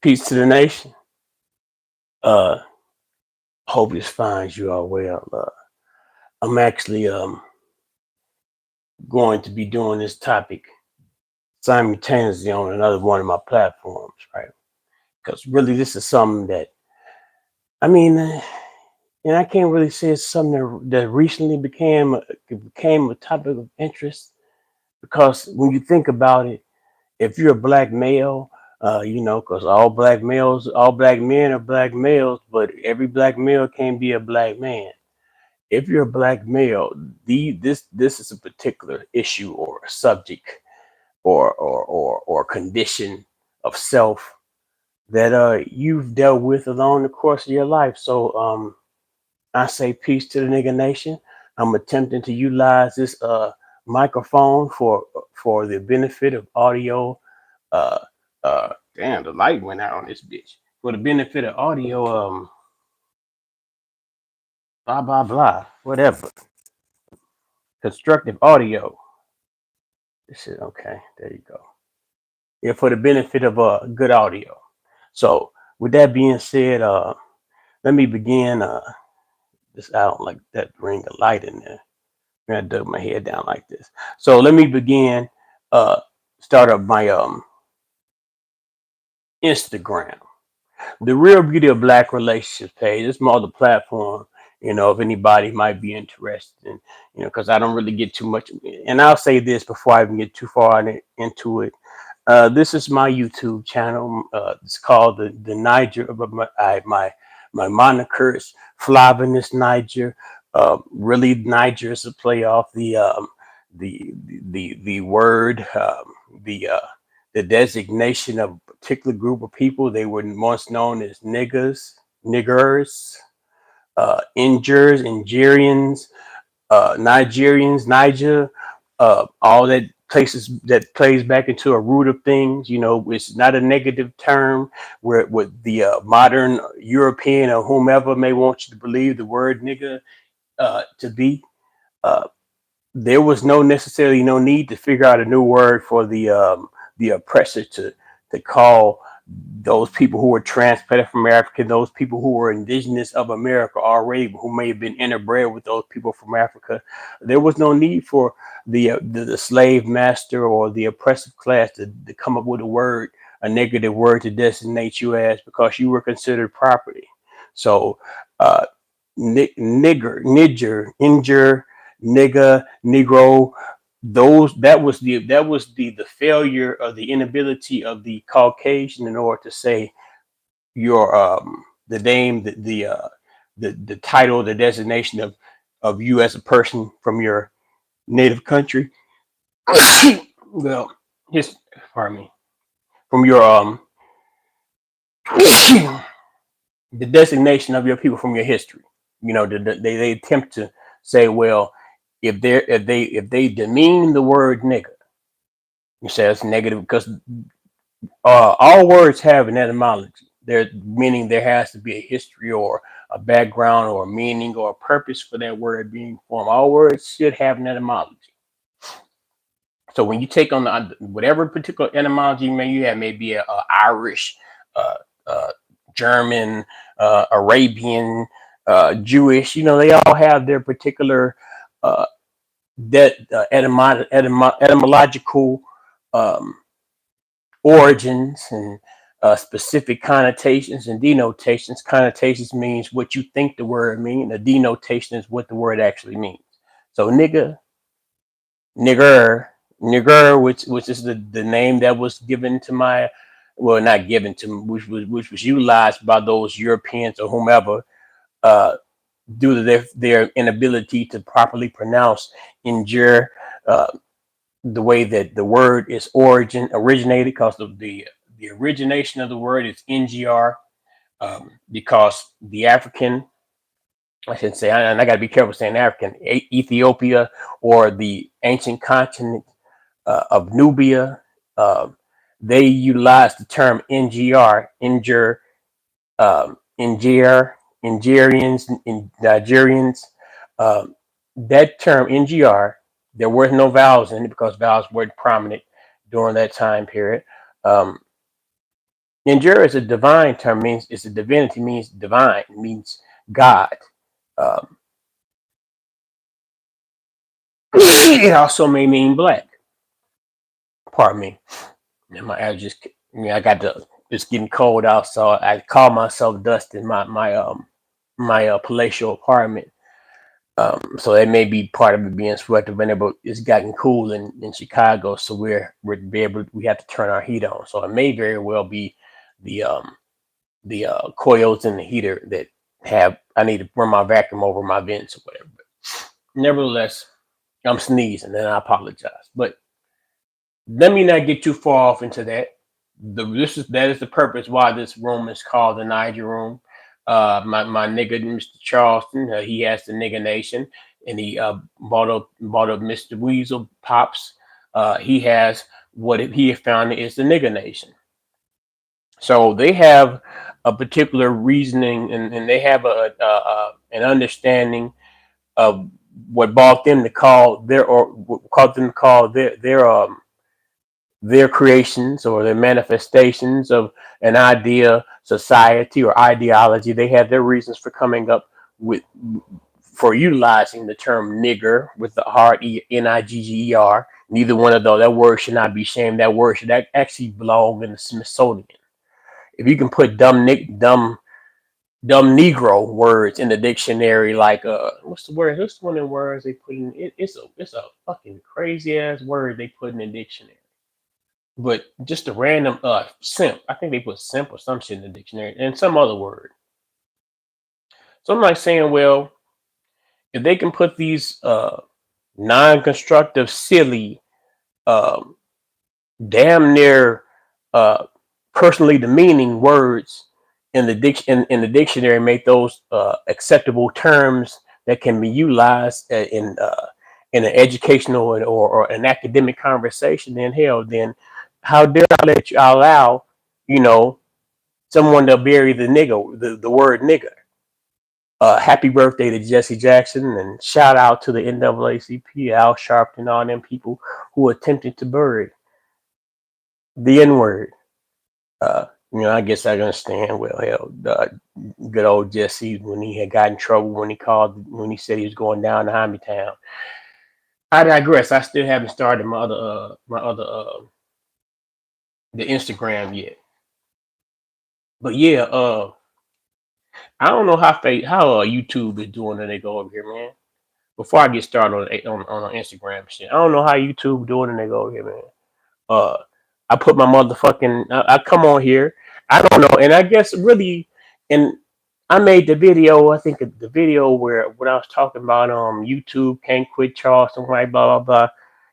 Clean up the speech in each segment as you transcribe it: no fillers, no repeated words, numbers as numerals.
Peace to the nation. Uh, Hope this finds you all well. I'm actually going to be doing this topic simultaneously on another one of my platforms, right? Because really, this is something that I mean, and I can't really say it's something that recently became a topic of interest because when you think about it, if you're a black male, because all black men are black males, but every black male can't be a black man. If you're a black male, this is a particular issue or a subject or condition of self that you've dealt with along the course of your life. So I say peace to the nigga nation. I'm attempting to utilize this microphone for the benefit of audio. Uh, Damn, the light went out on this bitch. For the benefit of audio, blah blah blah, whatever. Constructive audio. This is okay. There you go. Yeah, for the benefit of good audio. So with that being said, let me begin. This I don't like that ring of light in there. I'm gonna dug my head down like this. So let me begin. Uh, Start up my Instagram. The Real Beauty of Black Relationships page. It's more the platform. If anybody might be interested in, because I don't really get too much. And I'll say this before I even get too far into it. This is my YouTube channel. It's called the Niger. My moniker is Flavinus Niger. Really, Niger is a play off the word the designation of a particular group of people. They were once known as niggers, Nigerians, Niger, all that places that plays back into a root of things. It's not a negative term where with the modern European or whomever may want you to believe the word nigger to be. Uh, there was necessarily no need to figure out a new word for the oppressor to call those people who were transplanted from Africa, those people who were indigenous of America already, who may have been interbred with those people from Africa. There was no need for the slave master or the oppressive class to come up with a negative word to designate you as because you were considered property. So, uh, injure, nigga, negro, those that was the failure of the inability of the Caucasian in order to say your the name the title, the designation of you as a person from your native country. Well, just pardon me, from your the designation of your people from your history. They attempt to say, well, if they demean the word nigger, you say it's negative because all words have an etymology. There, meaning there has to be a history or a background or a meaning or a purpose for that word being formed. All words should have an etymology. So when you take on whatever particular etymology you have, maybe a Irish, uh, uh, German, Arabian, Jewish, they all have their particular uh, etymological um, origins and specific connotations and denotations. Connotations means what you think the word means. The denotation is what the word actually means. So nigger, nigger, which is the name that was given to my, well, not given to me, which was utilized by those Europeans or whomever, uh, due to their inability to properly pronounce injure, uh, the way that the word is originated, because of the origination of the word is ngr, because the African, I should say, and I got to be careful saying African, Ethiopia or the ancient continent of Nubia, uh, they utilize the term ngr, injure, Niger, Nigerians, Nigerians. Um, that term ngr, there were no vowels in it because vowels weren't prominent during that time period. Um, Ninjura is a divine term, means it's a divinity, means divine, means God. Um, it also may mean black. Pardon me. And my allergies, I got the, it's getting cold out, so I call myself Dustin, my palatial apartment. So that may be part of it being sweater winter, but it's gotten cool in Chicago, so we have to turn our heat on. So it may very well be the coils in the heater that have I need to run my vacuum over my vents or whatever. But nevertheless, I'm sneezing and I apologize. But let me not get too far off into that. That is the purpose why this room is called the Niger Room. My nigga Mr. Charleston, he has the nigga nation, and he bought up Mr. Weasel Pops. He has what he has found is the nigga nation. So they have a particular reasoning, and they have an understanding of what brought them to call their or what caused them to call their creations or their manifestations of an idea, society, or ideology. They have their reasons for coming up with for utilizing the term nigger with the hard Nigger. Neither one of those. That word should not be shamed. That word should actually belong in the Smithsonian. If you can put dumb Negro words in the dictionary, like what's the word? What's one of the words they put in? It's a fucking crazy ass word they put in the dictionary. But just a random simp. I think they put simp or some shit in the dictionary and some other word. So I'm like saying, well, if they can put these non-constructive, silly, um, damn near uh, personally demeaning words in in the dictionary, make those acceptable terms that can be utilized in an educational or an academic conversation, then hell, then how dare I let you allow, you know, someone to bury the nigger, the word nigger. Happy birthday to Jesse Jackson, and shout out to the NAACP, Al Sharpton, all them people who attempted to bury the N word. I guess I understand. Well, hell, good old Jesse, when he had got in trouble when he said he was going down to Town. I digress. I still haven't started the Instagram yet. But yeah, I don't know how YouTube is doing when they go over here, man. Before I get started on Instagram shit, I don't know how YouTube doing when they go over here, man. Uh, I put my motherfucking. I come on here. I don't know, and I guess really, and I made the video. I think the video where when I was talking about YouTube can't quit Charleston White, blah blah blah,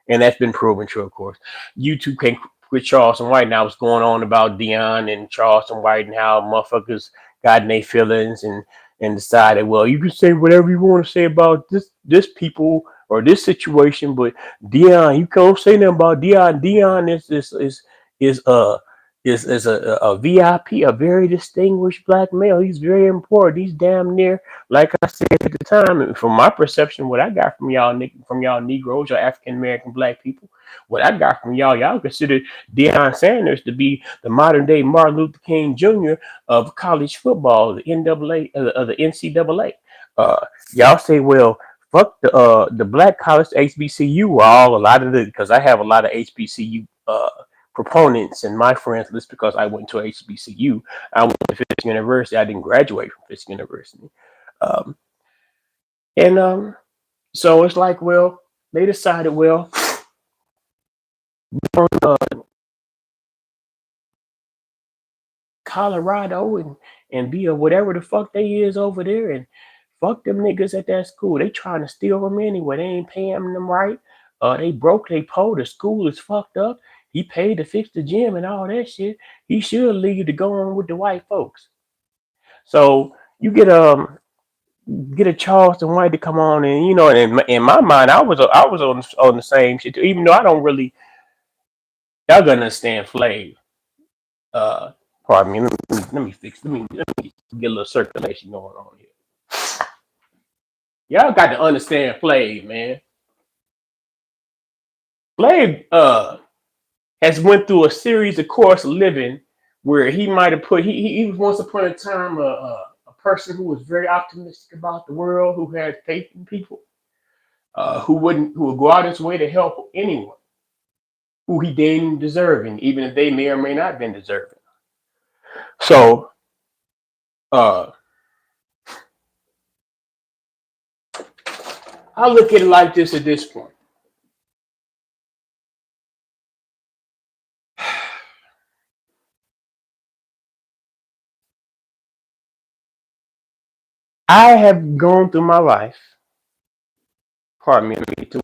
and that's been proven true, of course. YouTube can't quit Charleston White. Now what's going on about Dion and Charleston White and how motherfuckers got in their feelings and decided, well, you can say whatever you want to say about this people or this situation, but Dion, you can't say nothing about Dion. Dion is uh is a VIP, a very distinguished black male. He's very important. He's damn near, like I said at the time, and from my perception, what I got from y'all Negroes, y'all African American black people, what I got from y'all consider Deion Sanders to be the modern day Martin Luther King Jr. of college football, the NAA, of the NCAA. Y'all say, well, fuck the black college HBCU. All a lot of the because I have a lot of HBCU proponents in my friends list because I went to HBCU. I went to Fisk University. I didn't graduate from Fisk University, um, and so it's like, well, they decided, well, Colorado and be a whatever the fuck they is over there and fuck them niggas at that school. They trying to steal them anyway. They ain't paying them right. They broke. They poor. The school is fucked up. He paid to fix the gym and all that shit. He should leave to go on with the white folks. So you get a Charleston White to come on, and in my mind, I was on the same shit too, even though I don't really. Y'all gonna understand Flav. Uh, pardon me. Let me get a little circulation going on here. Y'all got to understand Flav, man. Flav has went through a series of course of living where he might have put he was once upon a time a person who was very optimistic about the world, who had faith in people, who would go out his way to help anyone who he deemed deserving, even if they may or may not been deserving. So uh, I look at it like this at this point. I have gone through my life. Pardon me. Let me get to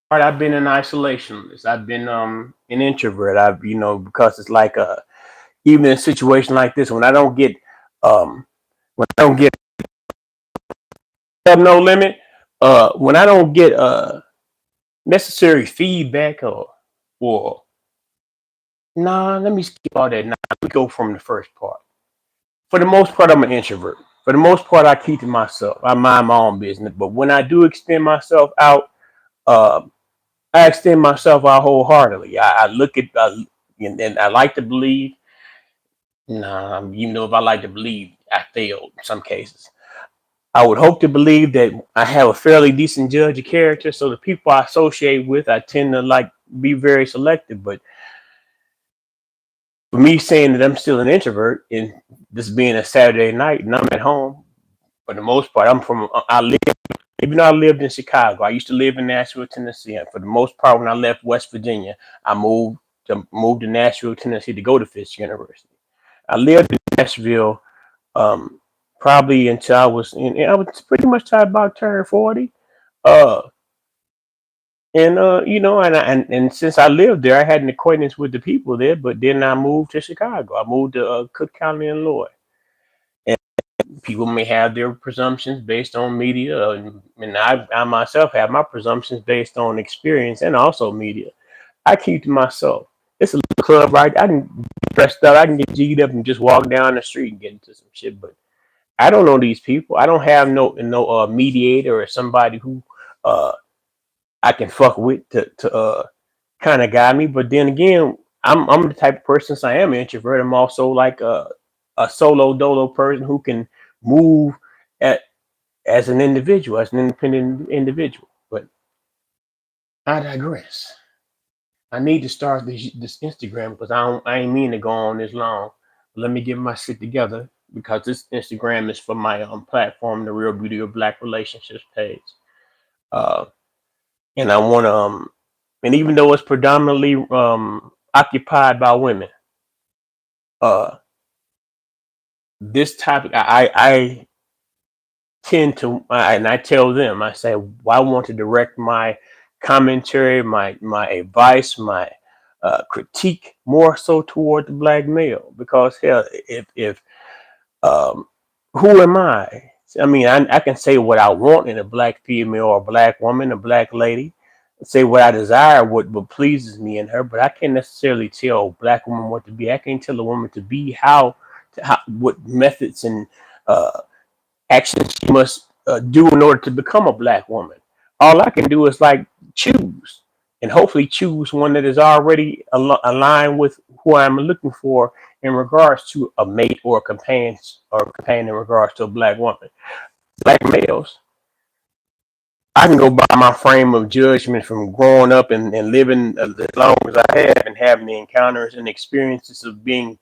I've been an isolationist. I've been an introvert. I've because it's like even in a situation like this um when I don't get have no limit, when I don't get necessary feedback or nah, let me skip all that. Nah, let me go from the first part. For the most part, I'm an introvert. For the most part, I keep to myself. I mind my own business. But when I do extend myself out, uh, I extend myself out wholeheartedly. I look at, and I like to believe. Nah, if I like to believe, I failed in some cases. I would hope to believe that I have a fairly decent judge of character, so the people I associate with, I tend to like be very selective. But for me saying that I'm still an introvert, and this being a Saturday night and I'm at home, for the most part, I live, even though I lived in Chicago, I used to live in Nashville, Tennessee. And for the most part, when I left West Virginia, I moved to Nashville, Tennessee to go to Fisk University. I lived in Nashville um, probably until I was pretty much till about turn 40. Uh, and since I lived there, I had an acquaintance with the people there. But then I moved to Chicago. I moved to Cook County, Illinois. And people may have their presumptions based on media, and I myself have my presumptions based on experience and also media. I keep to myself. It's a little club, right? I can get dressed up, I can get G'd up and just walk down the street and get into some shit. But I don't know these people. I don't have no mediator or somebody who uh I can fuck with to kind of guide me. But then again, I'm the type of person. Since I am an introvert, I'm also like a solo dolo person who can move at as an individual, as an independent individual. But I digress. I need to start this Instagram because I ain't mean to go on this long. But let me get my shit together because this Instagram is for my platform, the Real Beauty of Black Relationships page. Uh, and I want to and even though it's predominantly occupied by women, uh, this topic I tend to and I tell them I say, well, I want to direct my commentary, my advice, my critique more so toward the black male because hell, if um, who am I? I mean, I can say what I want in a black female or black woman, a black lady. Say what I desire, what pleases me in her, but I can't necessarily tell a black woman what to be. I can't tell a woman to be how what methods and uh, actions she must do in order to become a black woman. All I can do is like choose and hopefully choose one that is already aligned with who I'm looking for in regards to a mate or a companion in regards to a black woman. Black males, I can go by my frame of judgment from growing up and living as long as I have and having the encounters and experiences of being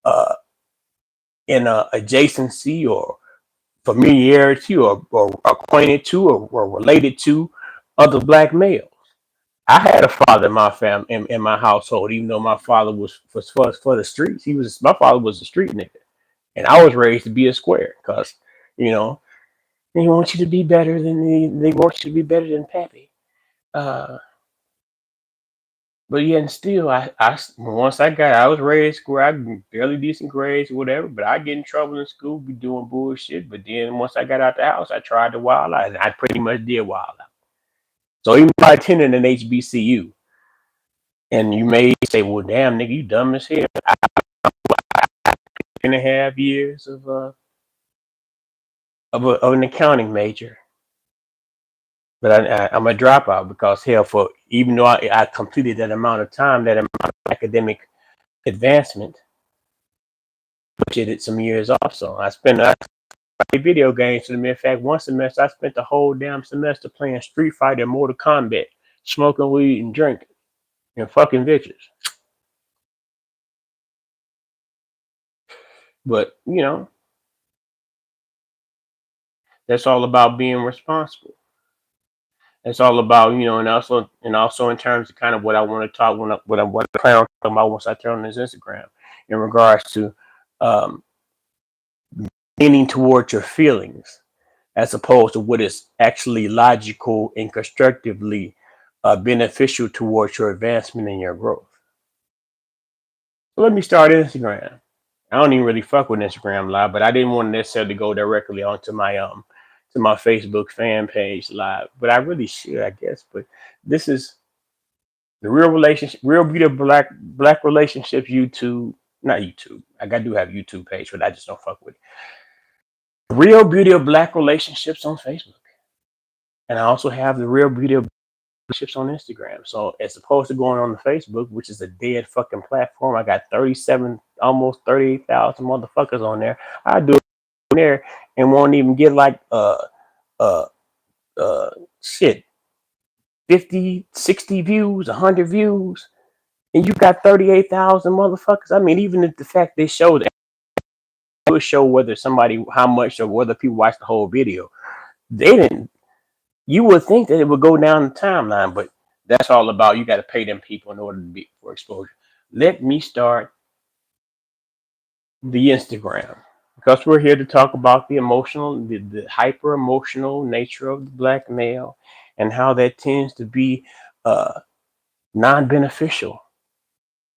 uh, in a adjacency or familiarity or acquainted to or related to other black males. I had a father in my family in my household, even though my father was for the streets. My father was a street nigga, and I was raised to be a square because you know they want you to be better than they want you to be better than Pappy. Uh, but yeah, and still, once I was raised square. I got fairly decent grades or whatever, but I get in trouble in school, be doing bullshit. But then once I got out the house, I tried to wild out, and I pretty much did wild out. So even if I attended an HBCU, and you may say, "Well, damn, nigga, you dumb as hell." 2.5 years of an accounting major, but I'm a dropout because hell, for even though I completed that amount of time, that amount of academic advancement, which it some years off. So I video games. To the mere fact, one semester I spent the whole damn semester playing Street Fighter and Mortal Kombat, smoking weed and drinking and fucking bitches. But you know, that's all about being responsible. It's all about, you know, and also in terms of kind of what I want to talk what I plan on talking about once I turn on this Instagram in regards to um, leaning towards your feelings as opposed to what is actually logical and constructively beneficial towards your advancement and your growth. So let me start Instagram. I don't even really fuck with Instagram Live, but I didn't want to necessarily go directly onto my to my Facebook fan page live, but I really should, I guess. But this is the real relationship, real beauty of black relationships. YouTube, not YouTube. I do have YouTube page, but I just don't fuck with it. Real beauty of black relationships on Facebook, and I also have the real beauty of relationships on Instagram. So as opposed to going on the Facebook, which is a dead fucking platform, I got 37, almost 38,000 motherfuckers on there. I do it on there and won't even get like uh shit 50, 60 views, 100 views, and you got 38,000 motherfuckers. I mean, even if the fact they show that, it would show whether somebody, how much, or whether people watch the whole video. They didn't. You would think that it would go down the timeline, but that's all about, you got to pay them people in order to be for exposure. Let me start the Instagram, because we're here to talk about the hyper emotional nature of the black male and how that tends to be non-beneficial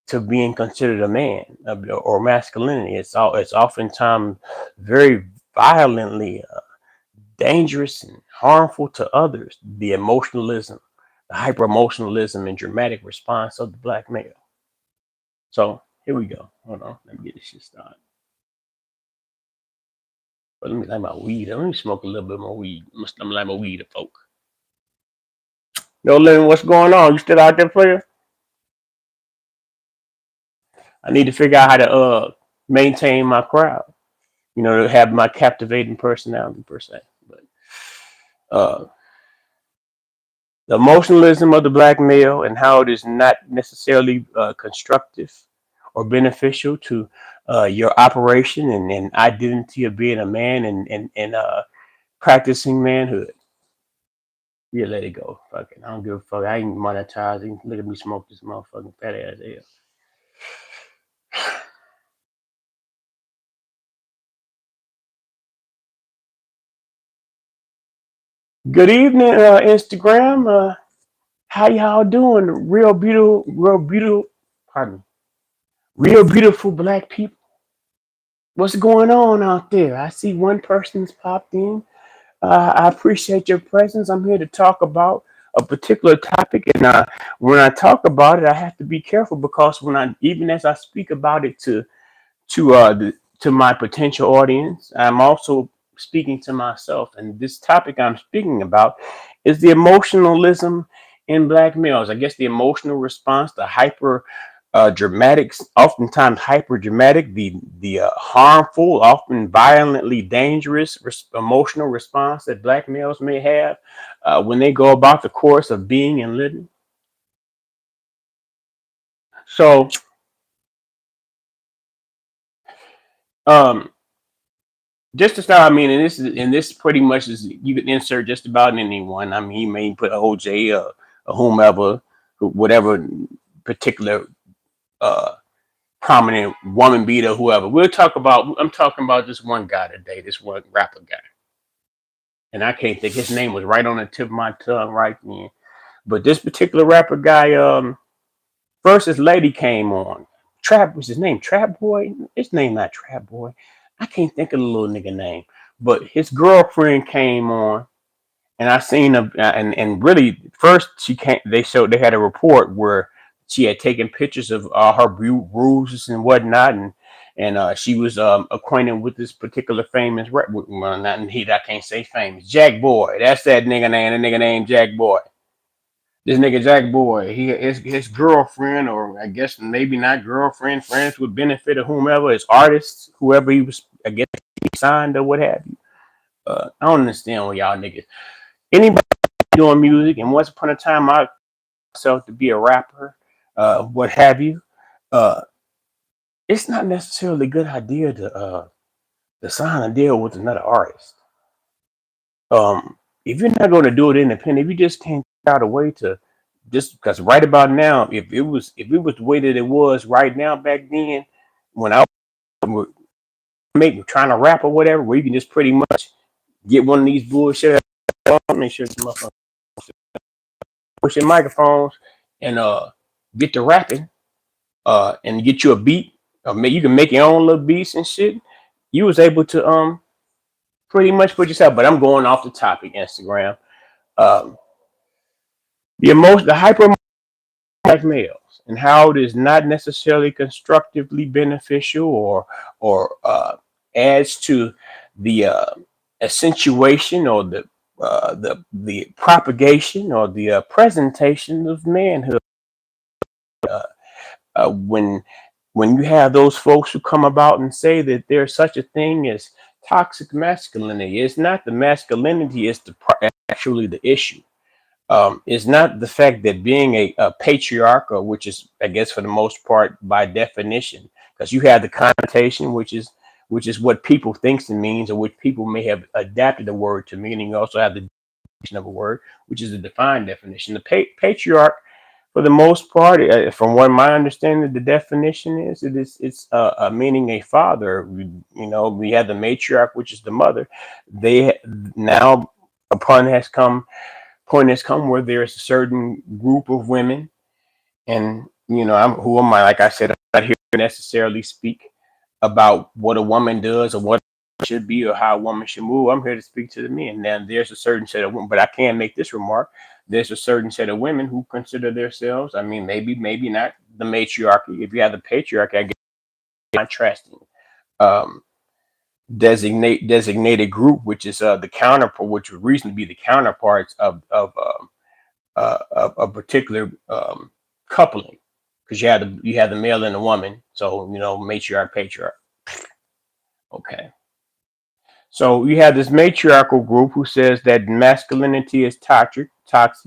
to being considered a man or masculinity. It's oftentimes very violently dangerous and harmful to others. The emotionalism, the hyper emotionalism and dramatic response of the black male. So here we go. Hold on, let me get this shit started. But let me light my weed. Let me smoke a little bit more weed. I'm light my weed to folk. Yo, Lynn, what's going on? You still out there, player? I need to figure out how to maintain my crowd. You know, to have my captivating personality per se. But the emotionalism of the black male and how it is not necessarily constructive or beneficial to your operation and identity of being a man and practicing manhood. Yeah, let it go. Fuck it. I don't give a fuck. I ain't monetizing. Look at me smoke this motherfucking fat ass air. Good evening, Instagram. How y'all doing? Pardon me. Real beautiful black people. What's going on out there? I see one person's popped in. I appreciate your presence. I'm here to talk about a particular topic, and when I talk about it, I have to be careful because even as I speak about it to my potential audience, I'm also speaking to myself. And this topic I'm speaking about is the emotionalism in black males. I guess the emotional response, the hyper dramatic, oftentimes hyper dramatic, the harmful, often violently dangerous emotional response that black males may have when they go about the course of being and living. So, um, just to start, I mean, and this pretty much is, you can insert just about anyone. I mean, you may put OJ or whomever, whatever particular prominent woman beater, whoever. I'm talking about this one guy today, this one rapper guy. And I can't think, his name was right on the tip of my tongue right then. But this particular rapper guy, first his lady came on. Trap was his name, Trap Boy? His name not Trap Boy. I can't think of the little nigga name. But his girlfriend came on, and I seen him, and really first she came. They had a report where she had taken pictures of her bruises and whatnot, and she was acquainted with this particular famous well, not he I can't say famous, Jack Boy. That's that nigga name. The nigga named Jack Boy. This nigga Jack Boy, his girlfriend, or I guess maybe not girlfriend, friends with benefit of whomever, his artists, whoever he was, I guess he signed or what have you. I don't understand what y'all niggas. Anybody doing music, and once upon a time I myself to be a rapper, what have you. Uh, it's not necessarily a good idea to sign a deal with another artist. If you're not going to do it independent, if you just can't figure out a way to, just because right about now, if it was the way that it was right now back then, when I was trying to rap or whatever, where you can just pretty much get one of these bullshit, make sure some motherfuckers pushing microphones and get to rapping and get you a beat, or you can make your own little beats and shit. You was able to pretty much put yourself. But I'm going off the topic, Instagram. Um, the hyper black males, and how it is not necessarily constructively beneficial or adds to the accentuation or the propagation or the presentation of manhood. Uh, when you have those folks who come about and say that there's such a thing as toxic masculinity, it's not the masculinity, it's actually the issue. It's not the fact that being a patriarch, or which is, I guess, for the most part, by definition, because you have the connotation, which is what people thinks it means, or which people may have adapted the word to mean. And you also have the definition of a word, which is the defined definition. The patriarch, for the most part, from what my understanding, the definition is, it's meaning a father. We have the matriarch, which is the mother. They now upon has come point has come where there's a certain group of women, and who am I? Like I said, I'm not here to necessarily speak about what a woman does or what it should be or how a woman should move. I'm here to speak to the men. Now, there's a certain set of women, but I can make this remark. There's a certain set of women who consider themselves, I mean, maybe not the matriarchy. If you have the patriarchy, I guess contrasting. Um, designated group, which is the counterpart, which would reasonably be the counterparts of a particular coupling, because you have the male and the woman. So matriarch, patriarch. Okay. So you have this matriarchal group who says that masculinity is toxic,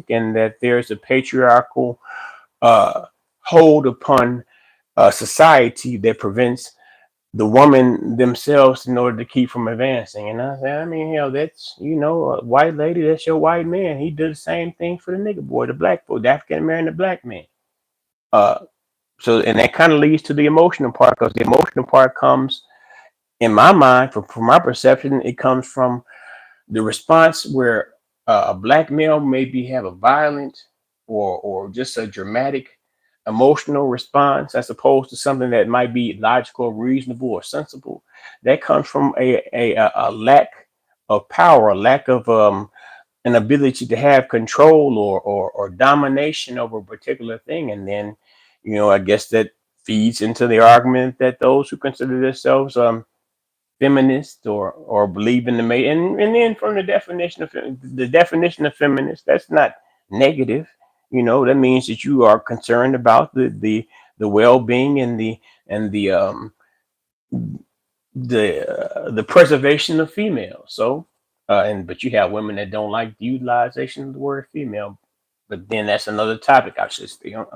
and that there's a patriarchal uh, hold upon society that prevents the woman themselves in order to keep from advancing. And I said, I mean, that's a white lady, that's your white man. He did the same thing for the nigger boy, the black boy, the African American, the black man. Uh, so, and that kind of leads to the emotional part, because the emotional part comes, in my mind, from my perception, it comes from the response where a black male maybe have a violent or just a dramatic emotional response, as opposed to something that might be logical, reasonable, or sensible. That comes from a lack of power, a lack of an ability to have control or domination over a particular thing. And then I guess that feeds into the argument that those who consider themselves feminist or believe in the mate, and then from the definition of feminist, that's not negative. That means that you are concerned about the well-being and the preservation of females. So but you have women that don't like the utilization of the word female. But then that's another topic. I should stay on.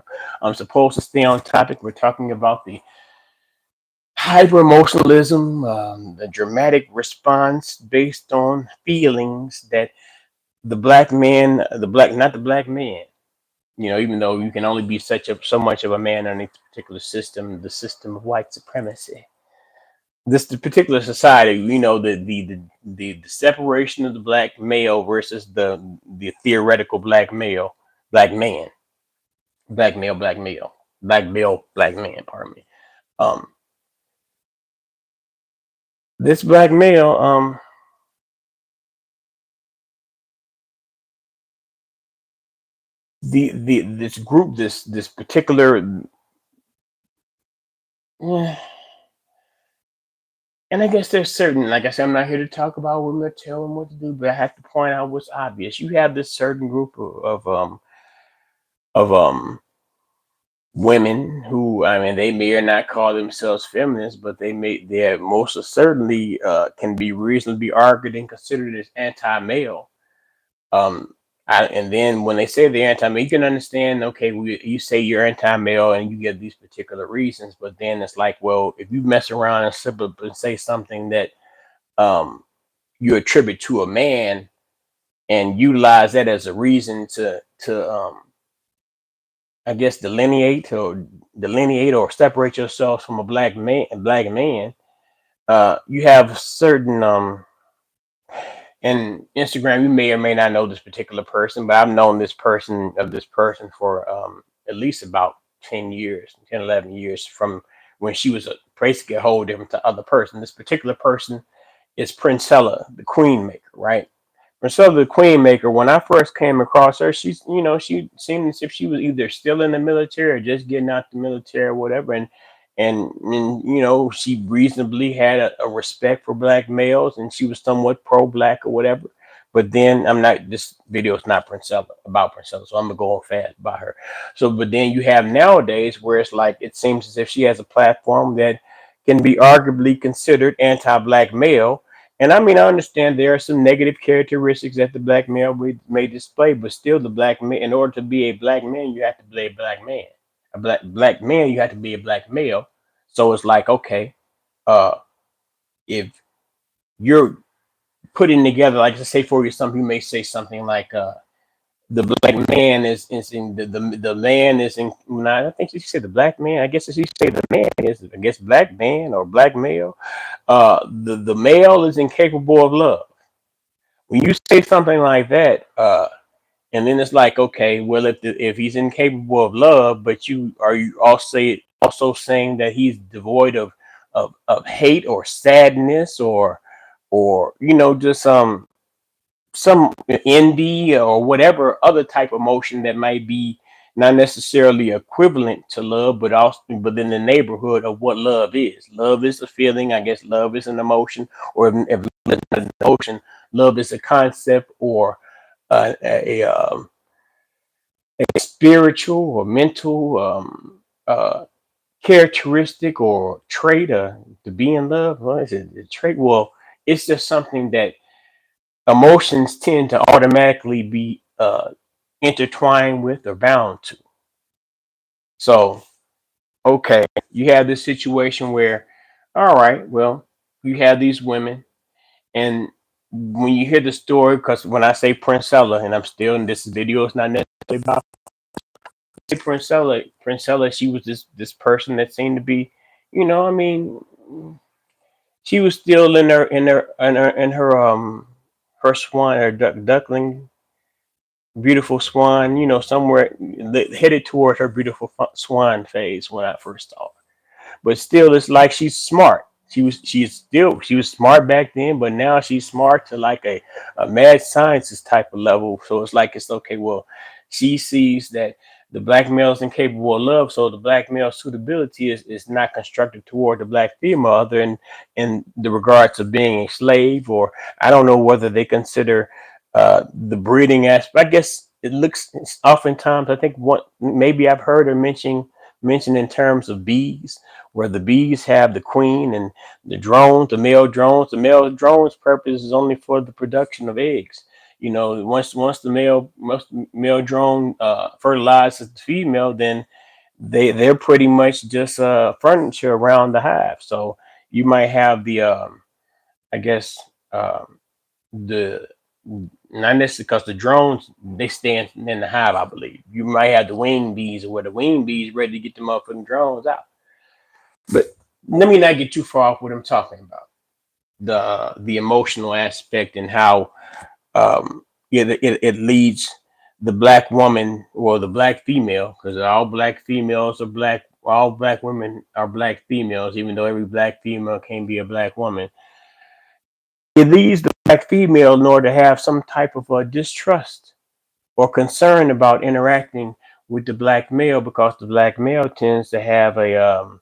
I'm supposed to stay on topic. We're talking about the hyper emotionalism, the dramatic response based on feelings that the black man, not the black man, even though you can only be so much of a man underneath a particular system, the system of white supremacy. The particular society, the separation of the black male versus the theoretical black man, black male, black male, black male, black man. Pardon me. Um, this black male, the this group, this particular, eh, and I guess there's certain, like I said, I'm not here to talk about women or tell them what to do, but I have to point out what's obvious. You have this certain group of of women who, I mean, they may or not call themselves feminists, but they are most certainly can be reasonably argued and considered as anti-male. Um, and then when they say they're anti-male, you can understand. Okay, you say you're anti-male and you give these particular reasons, but then it's like, well, if you mess around and slip up and say something that um, you attribute to a man and utilize that as a reason to I guess delineate or separate yourself from a black man. You have certain and Instagram, you may or may not know this particular person, but I've known this person for at least about 10 years, 10, 11 years from when she was basically a whole different to other person. This particular person is Princella, the Queen Maker, right? Priscilla the Queen Maker, when I first came across her, she seemed as if she was either still in the military or just getting out the military or whatever. And she reasonably had a respect for black males and she was somewhat pro black or whatever. But then this video is not Princella about Princella, so I'm gonna go on fast by her. So, but then you have nowadays where it's like it seems as if she has a platform that can be arguably considered anti-black male. And I mean, I understand there are some negative characteristics that the black male may display, but still, the black man, in order to be a black man, you have to be a black man. A black man, you have to be a black male. So it's like, okay, uh, if you're putting together, like, to say for example, you may say something like, the black man is in the man is in. Nah, I think she said the black man. I guess she say the man is, I guess, black man or black male. The male is incapable of love. When you say something like that, and then it's like, okay, well, if he's incapable of love, but you also saying that he's devoid of hate or sadness or just some envy or whatever other type of emotion that might be not necessarily equivalent to love, but in the neighborhood of what love is. Love is a feeling, I guess. Love is an emotion, or if love is an emotion, love is a concept or a spiritual or mental characteristic or trait, to be in love. What is it? A trait? Well, it's just something that emotions tend to automatically be intertwined with or bound to. So, okay, you have this situation where, all right, well, you have these women, and when you hear the story, because when I say Princella, and I'm still in this video, it's not necessarily about Princella. She was this person that seemed to be, I mean, she was still in her swan or duckling beautiful swan, somewhere headed toward her beautiful swan phase when I first saw her. But still, it's like she's smart. She was smart back then, but now she's smart to like a mad scientist type of level. So it's like it's okay. Well, she sees that the black male is incapable of love, so the black male suitability is not constructed toward the black female, other in the regards of being a slave, or I don't know whether they consider the breeding aspect. I guess it looks oftentimes. I think what maybe I've heard her mentioned in terms of bees, where the bees have the queen and the male drones. The male drones' purpose is only for the production of eggs. Once the male drone fertilizes the female, then they're pretty much just furniture around the hive. So you might have I guess the not necessarily, because the drones, they stand in the hive, I believe. You might have the wing bees, or where the wing bees ready to get the motherfucking drones out. But let me not get too far off what I'm talking about. The emotional aspect and how it leads the black woman or the black female, because all black females are black, all black women are black females, even though every black female can be a black woman. It leads the black female in order to have some type of distrust or concern about interacting with the black male, because the black male tends to have a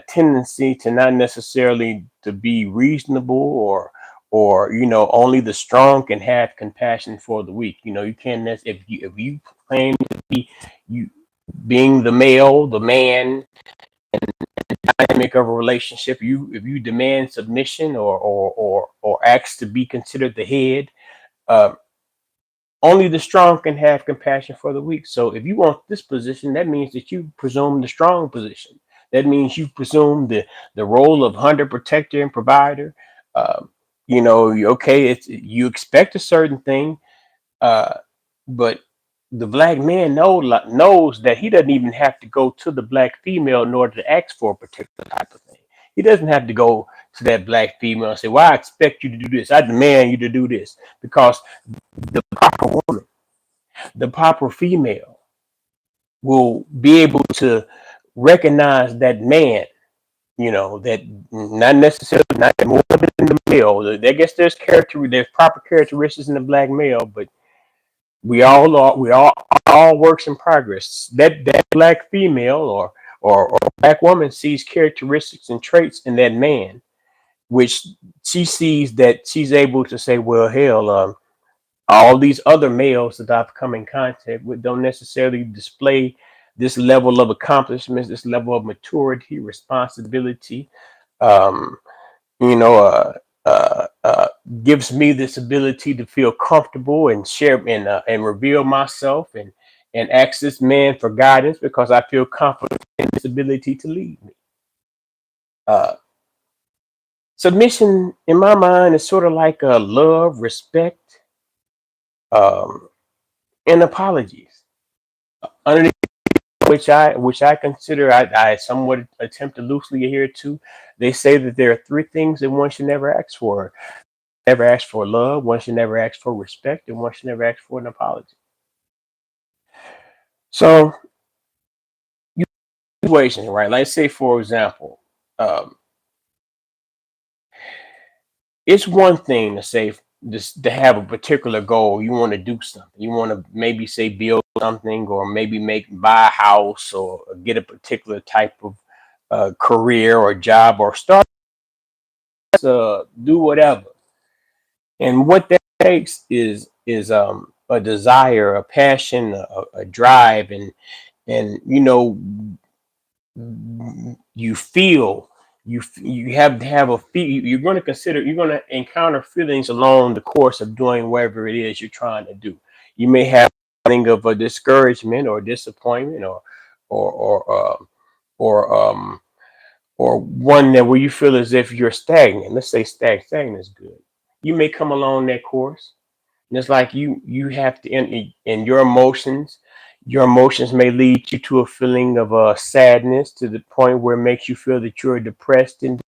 tendency to not necessarily to be reasonable or only the strong can have compassion for the weak. You can't if you claim to be you being the male, the man, dynamic of a relationship, if you demand submission or ask to be considered the head, uh, only the strong can have compassion for the weak. So if you want this position, that means that you presume the strong position. That means you presume the role of hunter, protector, and provider. Um, okay, you expect a certain thing, uh, but the black man knows that he doesn't even have to go to the black female in order to ask for a particular type of thing. He doesn't have to go to that black female and say, "Well, I expect you to do this. I demand you to do this," because the proper woman, the proper female, will be able to recognize that man. That not necessarily not more than the male. I guess there's proper characteristics in the black male, but we all works in progress. That black female or black woman sees characteristics and traits in that man, which she sees that she's able to say, well, hell, all these other males that I've come in contact with don't necessarily display this level of accomplishments, this level of maturity, responsibility. Um, you know, uh, Gives me this ability to feel comfortable and share and reveal myself and ask this man for guidance because I feel confident in this ability to lead me. Uh, Submission, in my mind, is sort of like a love, respect, um, and apologies. Underneath which I consider, I somewhat attempt to loosely adhere to. They say that there are three things that one should never ask for: never ask for love, one should never ask for respect, and one should never ask for an apology. So, you situation, right? Let's say, for example, um, it's one thing to say this to have a particular goal. You want to do something. You want to maybe say build something, or maybe buy a house, or get a particular type of career or job, or start do whatever. And what that takes is a desire, a passion, a drive, and you feel you have to have a feel. You're going to consider, you're going to encounter feelings along the course of doing whatever it is you're trying to do. You may have feeling of a discouragement or disappointment, or or or one that where you feel as if you're stagnant. Let's say stagnant is good. You may come along that course, and it's like you have to in your emotions may lead you to a feeling of sadness, to the point where it makes you feel that you're depressed, and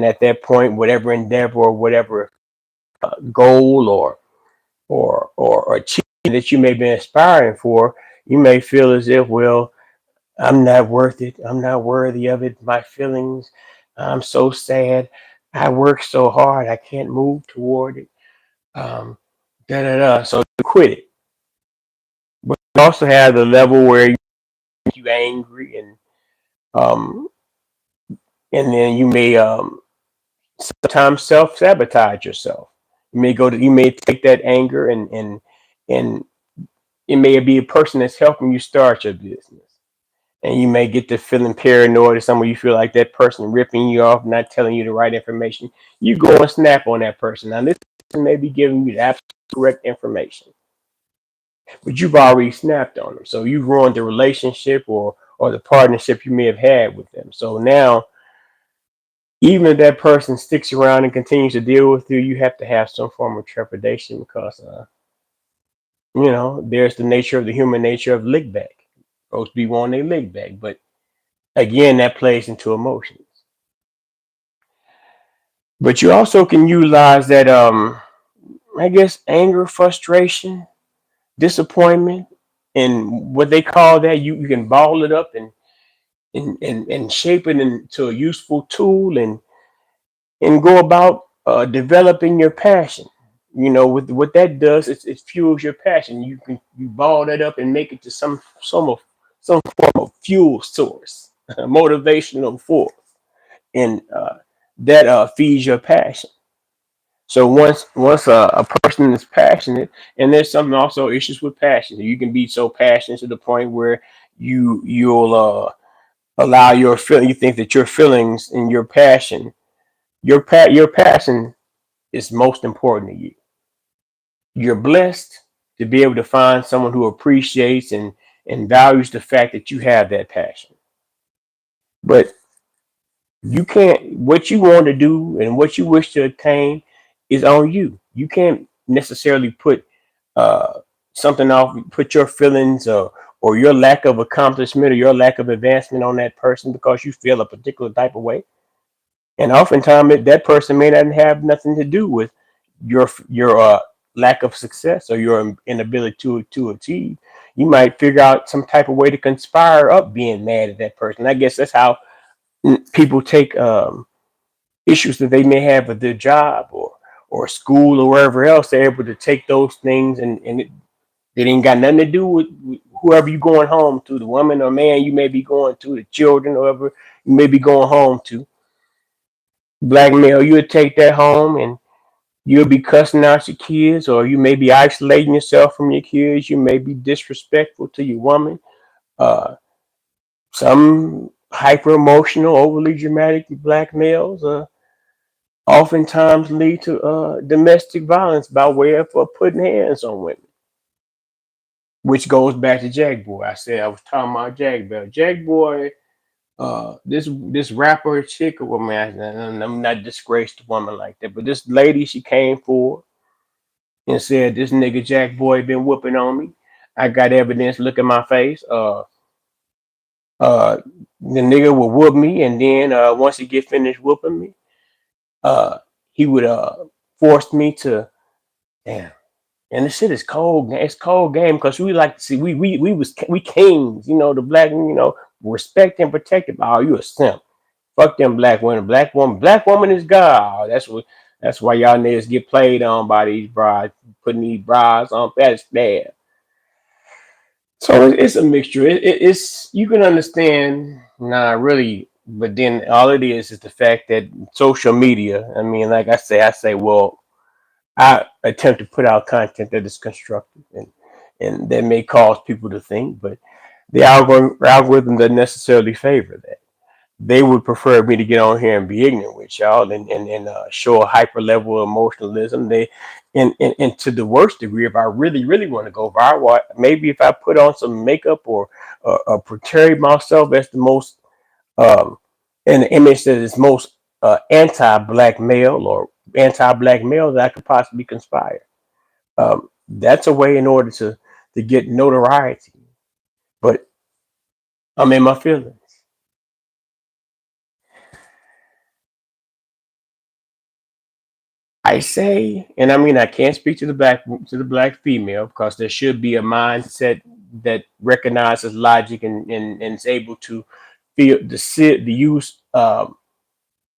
at that point, whatever endeavor or whatever goal or achievement that you may be aspiring for, you may feel as if, well, I'm not worth it. I'm not worthy of it. My feelings, I'm so sad. I work so hard. I can't move toward it. Um, da da da. So you quit it. But you also have the level where you angry, um, and then you may sometimes self sabotage yourself. You may take that anger and it may be a person that's helping you start your business. And you may get to feeling paranoid, or somewhere you feel like that person ripping you off, not telling you the right information. You go and snap on that person. Now this person may be giving you the absolute correct information, but you've already snapped on them. So you've ruined the relationship or the partnership you may have had with them. So now, even if that person sticks around and continues to deal with you, you have to have some form of trepidation because there's the nature of the human nature of lick back. Folks be wanting a lick back, but again, that plays into emotions. But you also can utilize that, I guess, anger, frustration, disappointment, and what they call that. You can ball it up and shape it into a useful tool, and go about developing your passion. With what that does, it fuels your passion. You ball that up and make it to some form of fuel source, motivational force, and that feeds your passion. So once a person is passionate, and there's something also issues with passion. You can be so passionate to the point where you'll allow your feel. You think that your feelings and your passion, your passion is most important to you. You're blessed to be able to find someone who appreciates and values the fact that you have that passion. But you can't, what you want to do and what you wish to attain is on you. You can't necessarily put uh, something off, put your feelings or your lack of accomplishment or your lack of advancement on that person because you feel a particular type of way. And oftentimes that person may not have nothing to do with your lack of success or your inability to achieve. You might figure out some type of way to conspire up being mad at that person. I guess that's how people take issues that they may have with their job or school or wherever else. They're able to take those things and it ain't got nothing to do with whoever you going home to, the woman or man you may be going to, the children, whoever you may be going home to. Black male, you would take that home and you'll be cussing out your kids, or you may be isolating yourself from your kids. You may be disrespectful to your woman. Uh, some hyper emotional, overly dramatic black males oftentimes lead to domestic violence by way of putting hands on women, which goes back to Jack Boy. I said I was talking about Jack Boy. Jack Boy, this rapper chick, or man, I'm not disgraced a woman like that, but this lady she came for and said this nigga Jack Boy been whooping on me. I got evidence. Look at my face. Uh, the nigga would whoop me, and then once he get finished whooping me, uh, he would force me to damn. And this shit is cold. It's cold game because we like to see we kings. You know the black. You know respect and protect it. Oh, you a simp. Fuck them black women. Black woman is God. Oh, that's what. That's why y'all niggas get played on by these brides, putting these brides on pedestal. So it's a mixture. It's you can understand, nah, really, but then all it is the fact that social media. I mean, like I say, well, I attempt to put out content that is constructive and that may cause people to think, but the algorithm doesn't necessarily favor that. They would prefer me to get on here and be ignorant with y'all and show a hyper level of emotionalism. They and to the worst degree, if I really want to go viral, maybe if I put on some makeup or portray myself as the most um, an image that is most anti-black male or anti-black male that I could possibly conspire. That's a way in order to get notoriety. But I'm in my feelings. I say, and I mean I can't speak to the black female because there should be a mindset that recognizes logic and is able to feel the use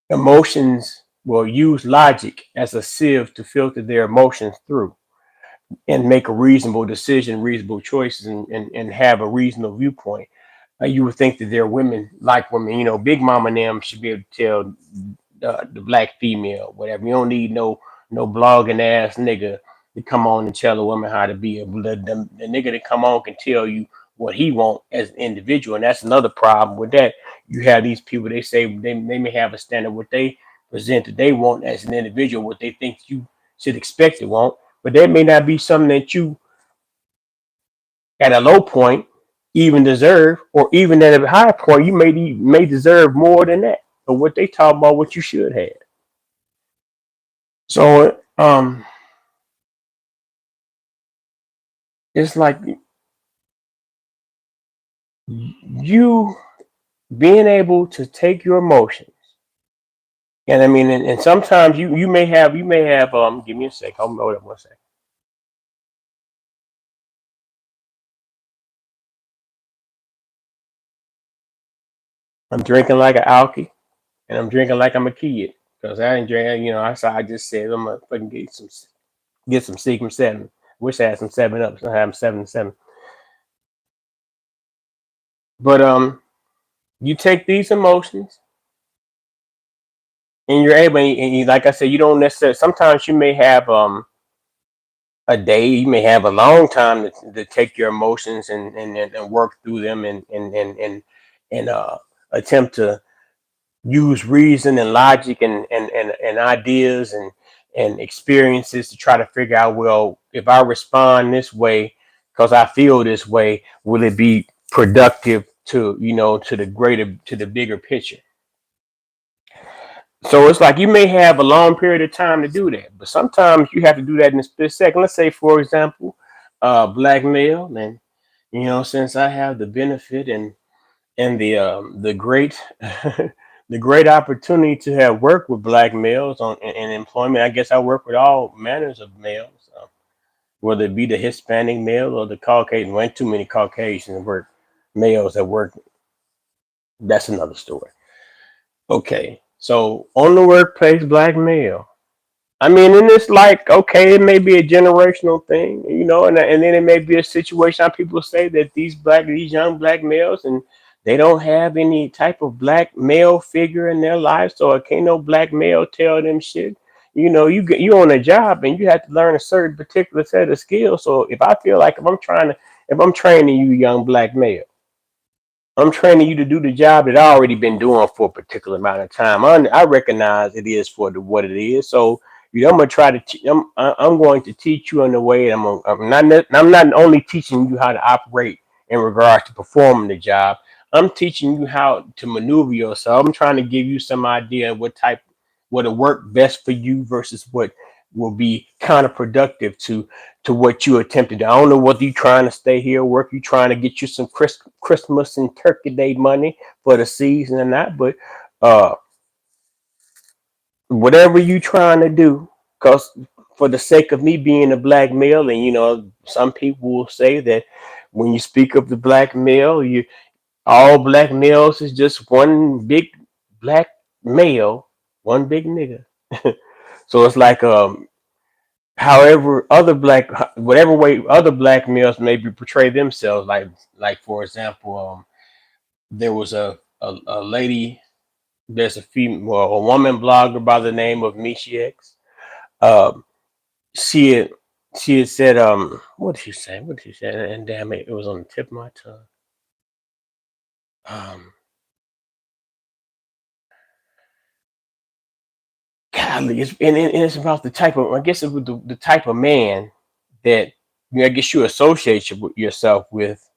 emotions will use logic as a sieve to filter their emotions through and make a reasonable decision, reasonable choices, and have a reasonable viewpoint. You would think that they're women like women. You know, Big Mama and them should be able to tell the black female, whatever. You don't need no blogging ass nigga to come on and tell a woman how to be. The nigga that come on can tell you what he want as an individual, and that's another problem with that. You have these people. They say they may have a standard what they present that they want as an individual, what they think you should expect to want, but that may not be something that you at a low point even deserve, or even at a high point you may deserve more than that. But what they talk about what you should have. So it's like you being able to take your emotions. And I mean, and sometimes you may have give me a sec. Hold on one sec. I'm drinking like an alky, and I'm drinking like I'm a kid because I ain't drinking. You know, I just said I'm gonna fucking get some Seagram's Seven. Wish I had some Seven Ups. I have 7 and 7. But you take these emotions and you're able, and like I said, you don't necessarily. Sometimes you may have a day, you may have a long time to take your emotions and work through them and attempt to use reason and logic and ideas and experiences to try to figure out, well, if I respond this way because I feel this way, will it be productive to, to the greater, to the bigger picture? So it's like you may have a long period of time to do that, but sometimes you have to do that in a split second. Let's say, for example, black male, and since I have the benefit and the great the great opportunity to have worked with black males in employment. I guess I work with all manners of males, whether it be the Hispanic male or the Caucasian. There ain't too many Caucasians work males that work. That's another story. Okay, so on the workplace, black male. I mean, and it's like, okay, it may be a generational thing, and then it may be a situation. How people say that these young black males, and they don't have any type of black male figure in their lives, so it can't no black male tell them shit. You on a job and you have to learn a certain particular set of skills. So if I feel like if I'm training you, young black male, I'm training you to do the job that I already been doing for a particular amount of time. I recognize it is for what it is. So I'm gonna try to. I'm going to teach you in a way. I'm not only teaching you how to operate in regards to performing the job. I'm teaching you how to maneuver yourself. I'm trying to give you some idea of what'll work best for you versus what will be counterproductive to what you attempted. I don't know whether you trying to stay here, work, you trying to get you some Christmas and Turkey Day money for the season or not, but uh, whatever you trying to do, because for the sake of me being a black male, and some people will say that when you speak of the black male, you all black males is just one big black male, one big nigga. So it's like however other black whatever way other black males maybe portray themselves, like for example, there was a lady, there's a female, well, a woman blogger by the name of Michi X. um she had she had said, what did she say, and damn it, it was on the tip of my tongue. um Golly, and it's about the type of, I guess it was the type of man that I guess you associate yourself with.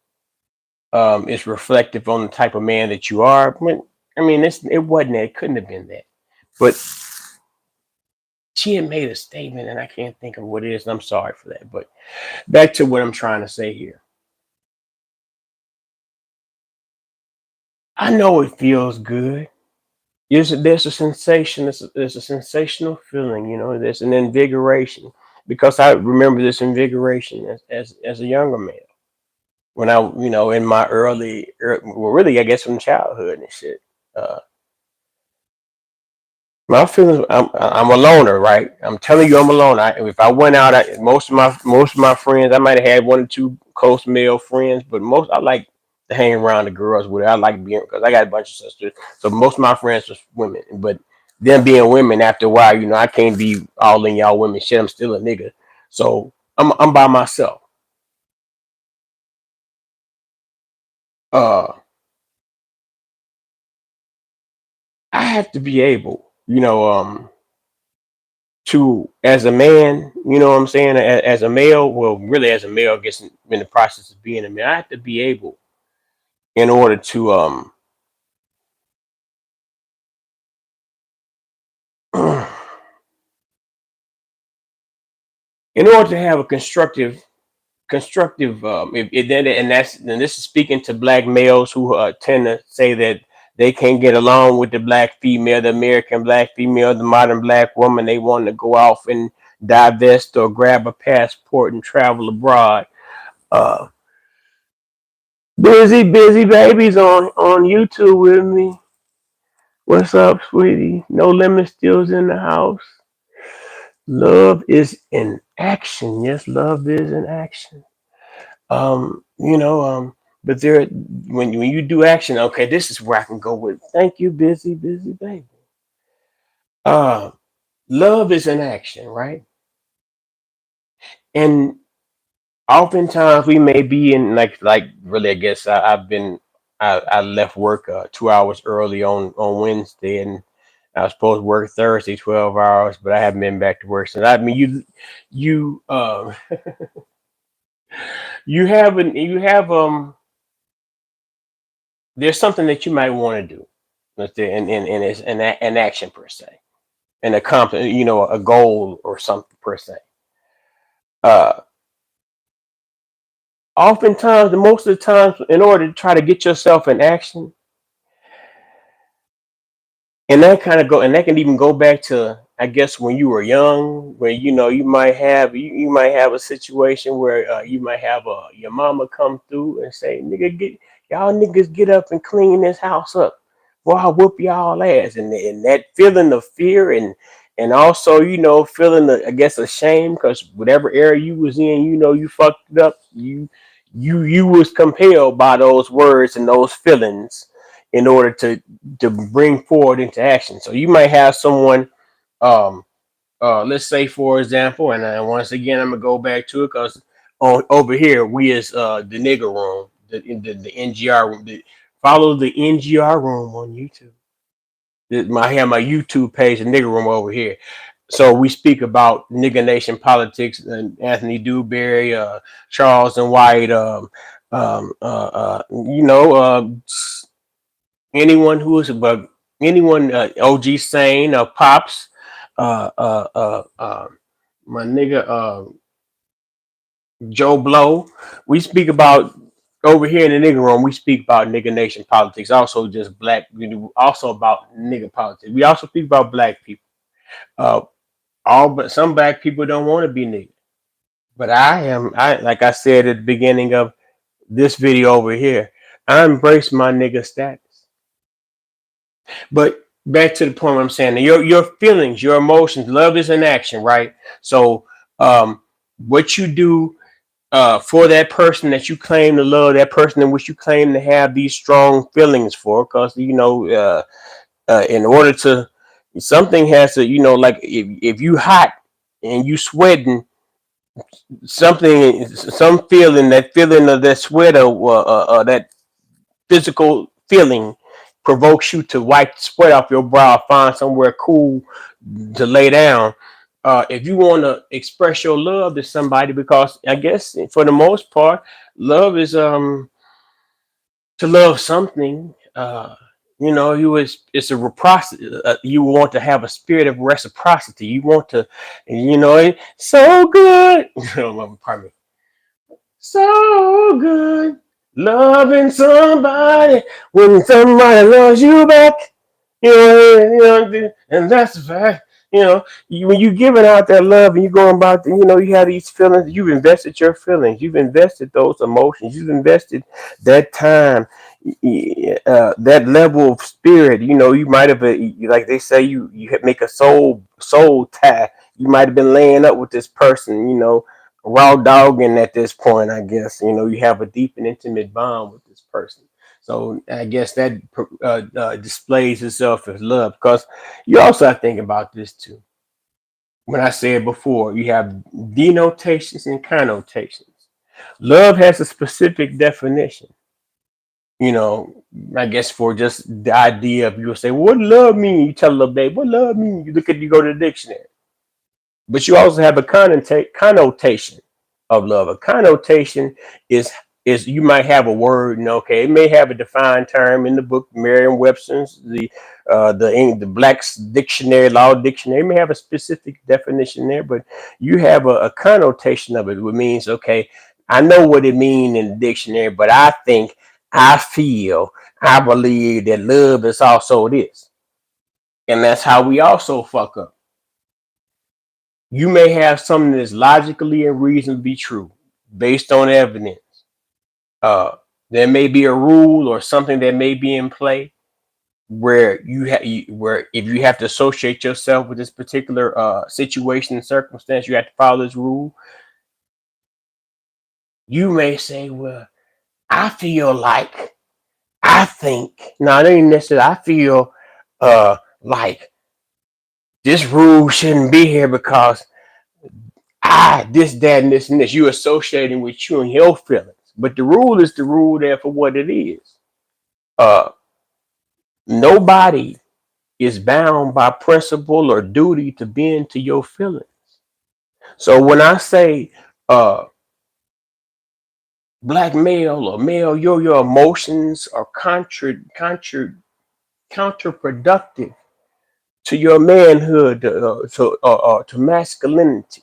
Is reflective on the type of man that you are. I mean, it wasn't that. It couldn't have been that. But she had made a statement, and I can't think of what it is. And I'm sorry for that. But back to what I'm trying to say here. I know it feels good. There's a sensation. There's a sensational feeling. There's an invigoration, because I remember this invigoration as a younger man when I, in my well, really, I guess from childhood and shit. Uh, My feelings. I'm a loner, right? I'm telling you, I'm a loner. If I went out, most of my friends, I might have had one or two close male friends, but most I like to hang around the girls with it. I like being, because I got a bunch of sisters, so most of my friends was women. But them being women, after a while, I can't be all in y'all women shit. I'm still a nigga, so I'm by myself. Uh, I have to be able, to, as a man, what I'm saying, as a male, well, really as a male, I guess in the process of being a man, I have to be able, in order to in order to have a constructive if then and that's and this is speaking to black males who tend to say that they can't get along with the black female, the American black female, the modern black woman. They want to go off and divest or grab a passport and travel abroad. uh busy babies on YouTube with me. What's up, sweetie? No limit stills in the house. Love is in action. Yes, love is in action. But when you do action, okay, this is where I can go with. Thank you, busy baby. Uh, love is an action, right? And oftentimes we may be in like really. I guess I left work 2 hours early on Wednesday, and I was supposed to work Thursday 12 hours, but I haven't been back to work since. I mean, you you have there's something that you might want to do, let's say, and it's an action per se, an accomplish, a goal or something per se. Uh, Oftentimes, the most of the times, in order to try to get yourself in action, and that can even go back to, I guess, when you were young, where you might have a situation where you might have your mama come through and say, "Nigga, y'all niggas get up and clean this house up, boy, I'll whoop y'all ass," and that feeling of fear and also feeling I guess a shame because whatever area you was in, you fucked it up. You was compelled by those words and those feelings in order to bring forward into action. So you might have someone, um, let's say for example, and once again I'm gonna go back to it because over here we is the nigger room, the NGR room. Follow the NGR room on YouTube. I have my YouTube page, the nigger room over here. So we speak about nigga nation politics and Anthony Dewberry, Charles and White, anyone who is above anyone, OG Sane, Pops, uh, uh, uh, uh, my nigga Joe Blow. We speak about over here in the nigga room. We speak about nigga nation politics. Also, just black. Also about nigga politics. We also speak about black people. Uh, all but some black people don't want to be nigga. But I am. I like I said at the beginning of this video over here. I embrace my nigga status. But back to the point where I'm saying your feelings, your emotions, love is an action, right? So what you do for that person that you claim to love, that person in which you claim to have these strong feelings for, because in order to something has to, like if you hot and you sweating, some feeling, that feeling of that sweat or that physical feeling provokes you to wipe the sweat off your brow, find somewhere cool to lay down. If you want to express your love to somebody, because I guess for the most part, love is to love something. It's a reciprocity. You want to have a spirit of reciprocity. You want to, it's so good. Pardon me. So good loving somebody when somebody loves you back. And that's the fact. When you giving out that love and you going about, you have these feelings. You've invested your feelings. You've invested those emotions. You've invested that time, that level of spirit. You might have, like they say, you make a soul tie. You might have been laying up with this person. Raw dogging at this point. I guess you have a deep and intimate bond with this person. So I guess that displays itself as love, because you also have to think about this too. When I said before, you have denotations and connotations. Love has a specific definition. You know, I guess for just the idea of, you say, "What love mean?" You tell a little baby, "What love mean?" You go to the dictionary. But you also have a connotation of love. A connotation is you might have a word, and okay, it may have a defined term in the book, Merriam-Webster's, the Black's Dictionary, Law Dictionary. It may have a specific definition there, but you have a connotation of it, which means, okay, I know what it means in the dictionary, but I think, I feel, I believe that love is also this, and that's how we also fuck up. You may have something that's logically and reasonably true based on evidence. Uh, there may be a rule or something that may be in play where where if you have to associate yourself with this particular situation and circumstance, you have to follow this rule. You may say, "Well, I feel like, I think." No, it ain't necessarily. I feel like this rule shouldn't be here because this, that, and this and this. You associating with you and your feelings. But the rule is the rule there for what it is. Uh Nobody is bound by principle or duty to bend to your feelings. So when I say black male or male, your emotions are counterproductive to your manhood, to masculinity,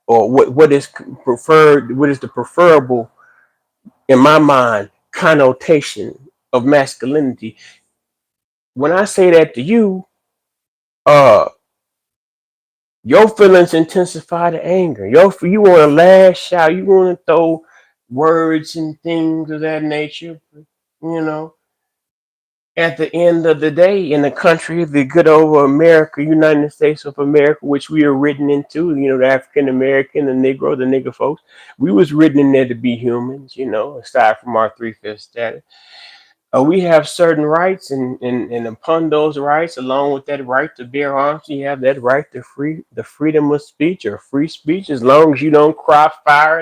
or what is preferred, what is the preferable in my mind connotation of masculinity. When I say that to you, uh, your feelings intensify the anger. You want to lash out, you want to throw words and things of that nature. You know, at the end of the day, in the country, the good old America, United States of America, which we are written into, the African American, the Negro, the nigger folks, we was written in there to be humans, aside from our three-fifth status. We have certain rights, and upon those rights, along with that right to bear arms, you have that right to the freedom of speech or free speech, as long as you don't cry fire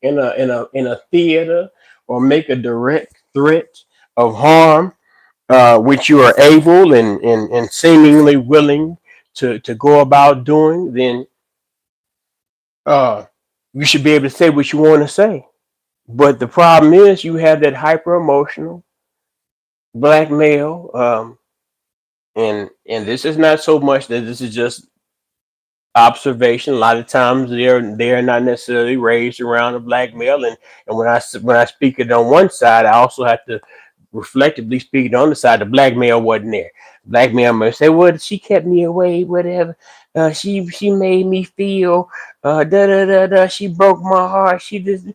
in a theater or make a direct threat of harm, which you are able and seemingly willing to go about doing, then uh, you should be able to say what you want to say. But the problem is, you have that hyper emotional black male, and this is not so much that this is just observation. A lot of times they're not necessarily raised around a black male, and when I speak it on one side, I also have to reflectively speak it on the side. The black male wasn't there. Black male might say, "Well, she kept me away, whatever. She made me feel da da da da. She broke my heart. She just."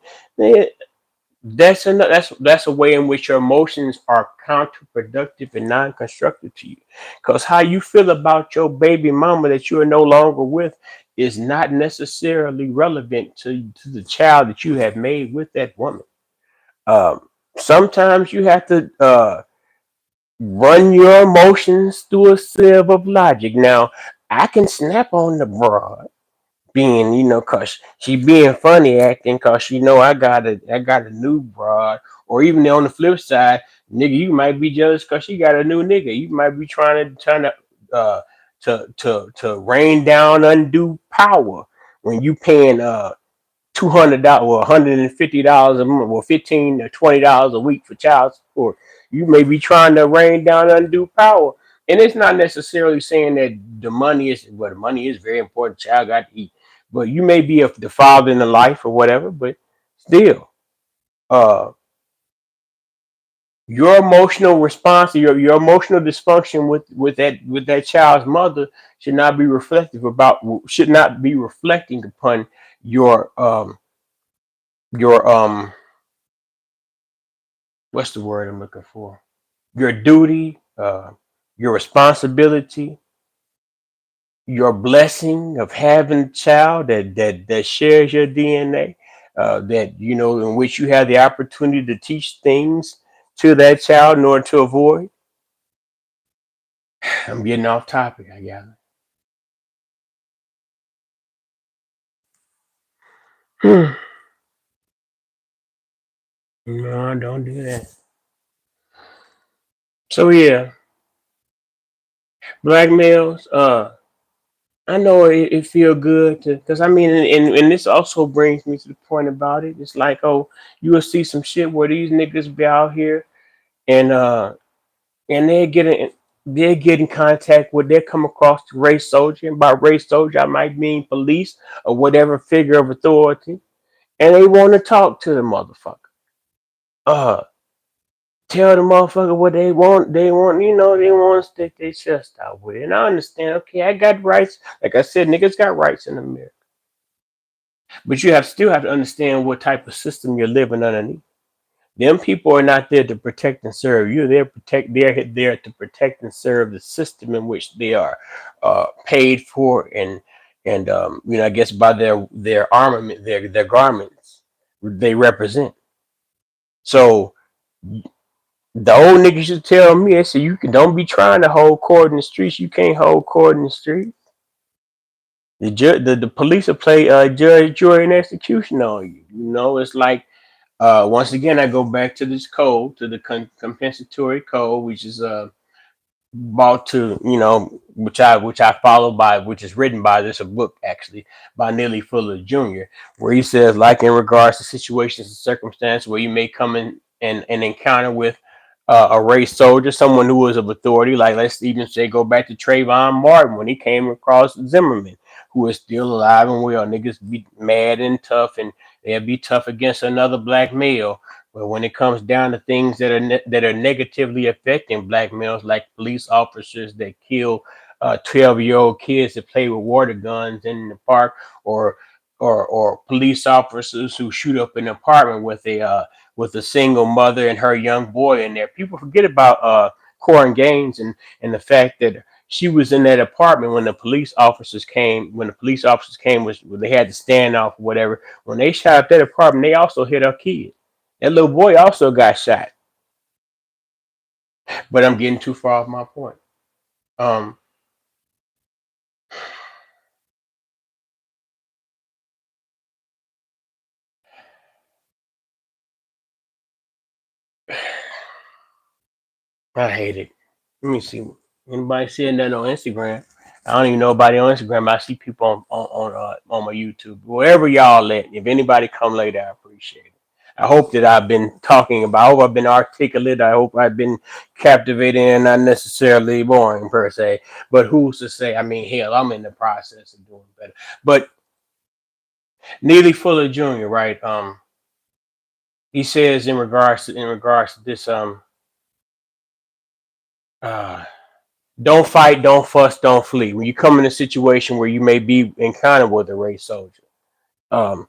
That's a way in which your emotions are counterproductive and non-constructive to you, because how you feel about your baby mama that you are no longer with is not necessarily relevant to the child that you have made with that woman. Sometimes you have to run your emotions through a sieve of logic. Now, I can snap on the broad being, cause she being funny acting, cause I got a new broad, or even on the flip side, nigga, you might be jealous cause she got a new nigga. You might be trying to to rain down undue power when you paying $200 or $150 a month, or $15 to $20 a week for child support. You may be trying to rain down undue power. And it's not necessarily saying that the money is very important. Child got to eat, but you may be the father in the life or whatever. But still, uh, your emotional response, your emotional dysfunction with that child's mother should not be reflecting upon your what's the word I'm looking for? Your duty, your responsibility, your blessing of having a child that shares your DNA, that in which you have the opportunity to teach things to that child in order to avoid. I'm getting off topic, I gather. No, don't do that. So yeah, black males. I know it feel good to, because I mean, and this also brings me to the point about it. It's like, oh, you will see some shit where these niggas be out here and they get in contact with, they come across the race soldier, and by race soldier I might mean police or whatever figure of authority, and they want to talk to the motherfucker. Uh, Tell the motherfucker what they want. They want to stick their chest out with it. And I understand. Okay, I got rights. Like I said, niggas got rights in America. But you still have to understand what type of system you're living underneath. Them people are not there to protect and serve you. They're there to protect and serve the system in which they are paid for, and I guess by their armament, their garments they represent. So the old niggas used to tell me, they said, don't be trying to hold court in the streets. You can't hold court in the streets. The police will play judge, jury, and execution on you. You know, it's like once again I go back to this code, to the compensatory code, which is brought to, which I follow by, which is written by, this a book actually by Neely Fuller Jr., where he says, like, in regards to situations and circumstances where you may come in and encounter with a race soldier, someone who was of authority, like, let's even say, go back to Trayvon Martin when he came across Zimmerman, who is still alive and well. Niggas be mad and tough, and they'll be tough against another black male. But when it comes down to things that are that are negatively affecting black males, like police officers that kill 12-year-old kids that play with water guns in the park, or or police officers who shoot up an apartment with a single mother and her young boy in there. People forget about Corin Gaines and the fact that she was in that apartment when the police officers came. When the police officers came, was when they had to stand off or whatever. When they shot up that apartment, they also hit her kid. That little boy also got shot. But I'm getting too far off my point. Um, I hate it. Let me see. Anybody seeing that on Instagram? I don't even know nobody on Instagram. I see people on my YouTube. Wherever y'all at, if anybody come later, I appreciate it. I hope that I've been talking about. I hope I've been articulate. I hope I've been captivating and not necessarily boring per se. But who's to say? I mean, hell, I'm in the process of doing better. But Neely Fuller Jr., right? He says in regards to this uh don't fight, don't fuss, don't flee. When you come in a situation where you may be encountered with a race soldier, um,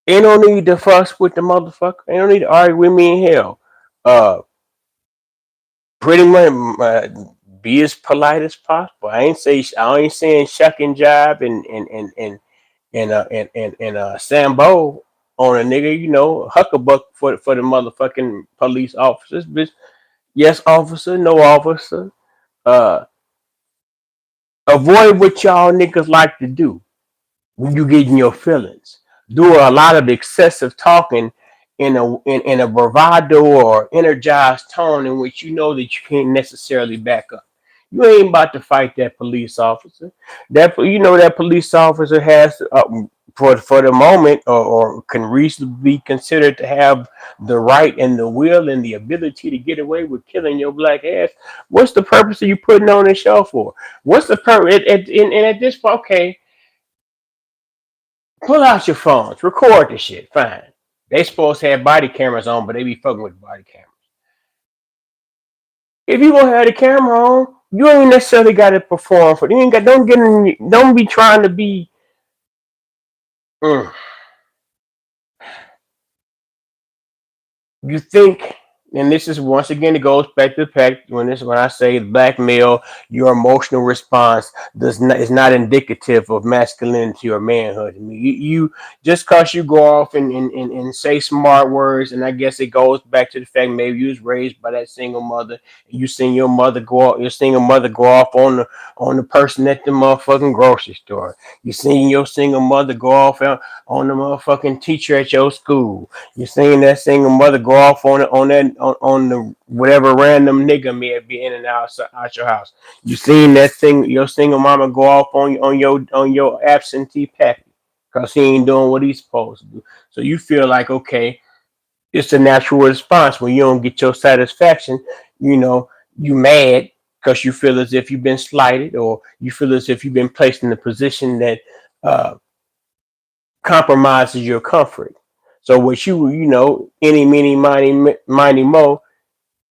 ain't no need to fuss with the motherfucker. Ain't no need to argue with me in hell. Uh, Pretty much be as polite as possible. I ain't saying shuck and jive and Sambo on a nigga. Huckabuck for the motherfucking police officers. Bitch, yes, officer, no officer. Uh, Avoid what y'all niggas like to do when you get in your feelings. Do a lot of excessive talking in a bravado or energized tone in which you know that you can't necessarily back up. You ain't about to fight that police officer. That police officer has for the moment, or can reasonably be considered to have the right and the will and the ability to get away with killing your black ass. What's the purpose of you putting on this show for? What's the purpose? And at this point, okay, pull out your phones, record the shit. Fine. They supposed to have body cameras on, but they be fucking with body cameras. If you gonna have the camera on, you ain't necessarily got to perform for. You ain't got. Don't be trying to be. Mm, you think, and this is once again, it goes back to the fact when I say black male, your emotional response does not is not indicative of masculinity or manhood. I mean, you just cause you go off and say smart words, and I guess it goes back to the fact maybe you was raised by that single mother, and you seen your single mother go off on the person at the motherfucking grocery store. You seen your single mother go off on the motherfucking teacher at your school. You seen that single mother go off on the whatever random nigga may be in and out your house. You seen your single mama go off on your absentee pappy because he ain't doing what he's supposed to do. So you feel like, okay, it's a natural response when you don't get your satisfaction. You know, you mad because you feel as if you've been slighted, or you feel as if you've been placed in a position that uh, compromises your comfort. So what any, meeny, miny, mo,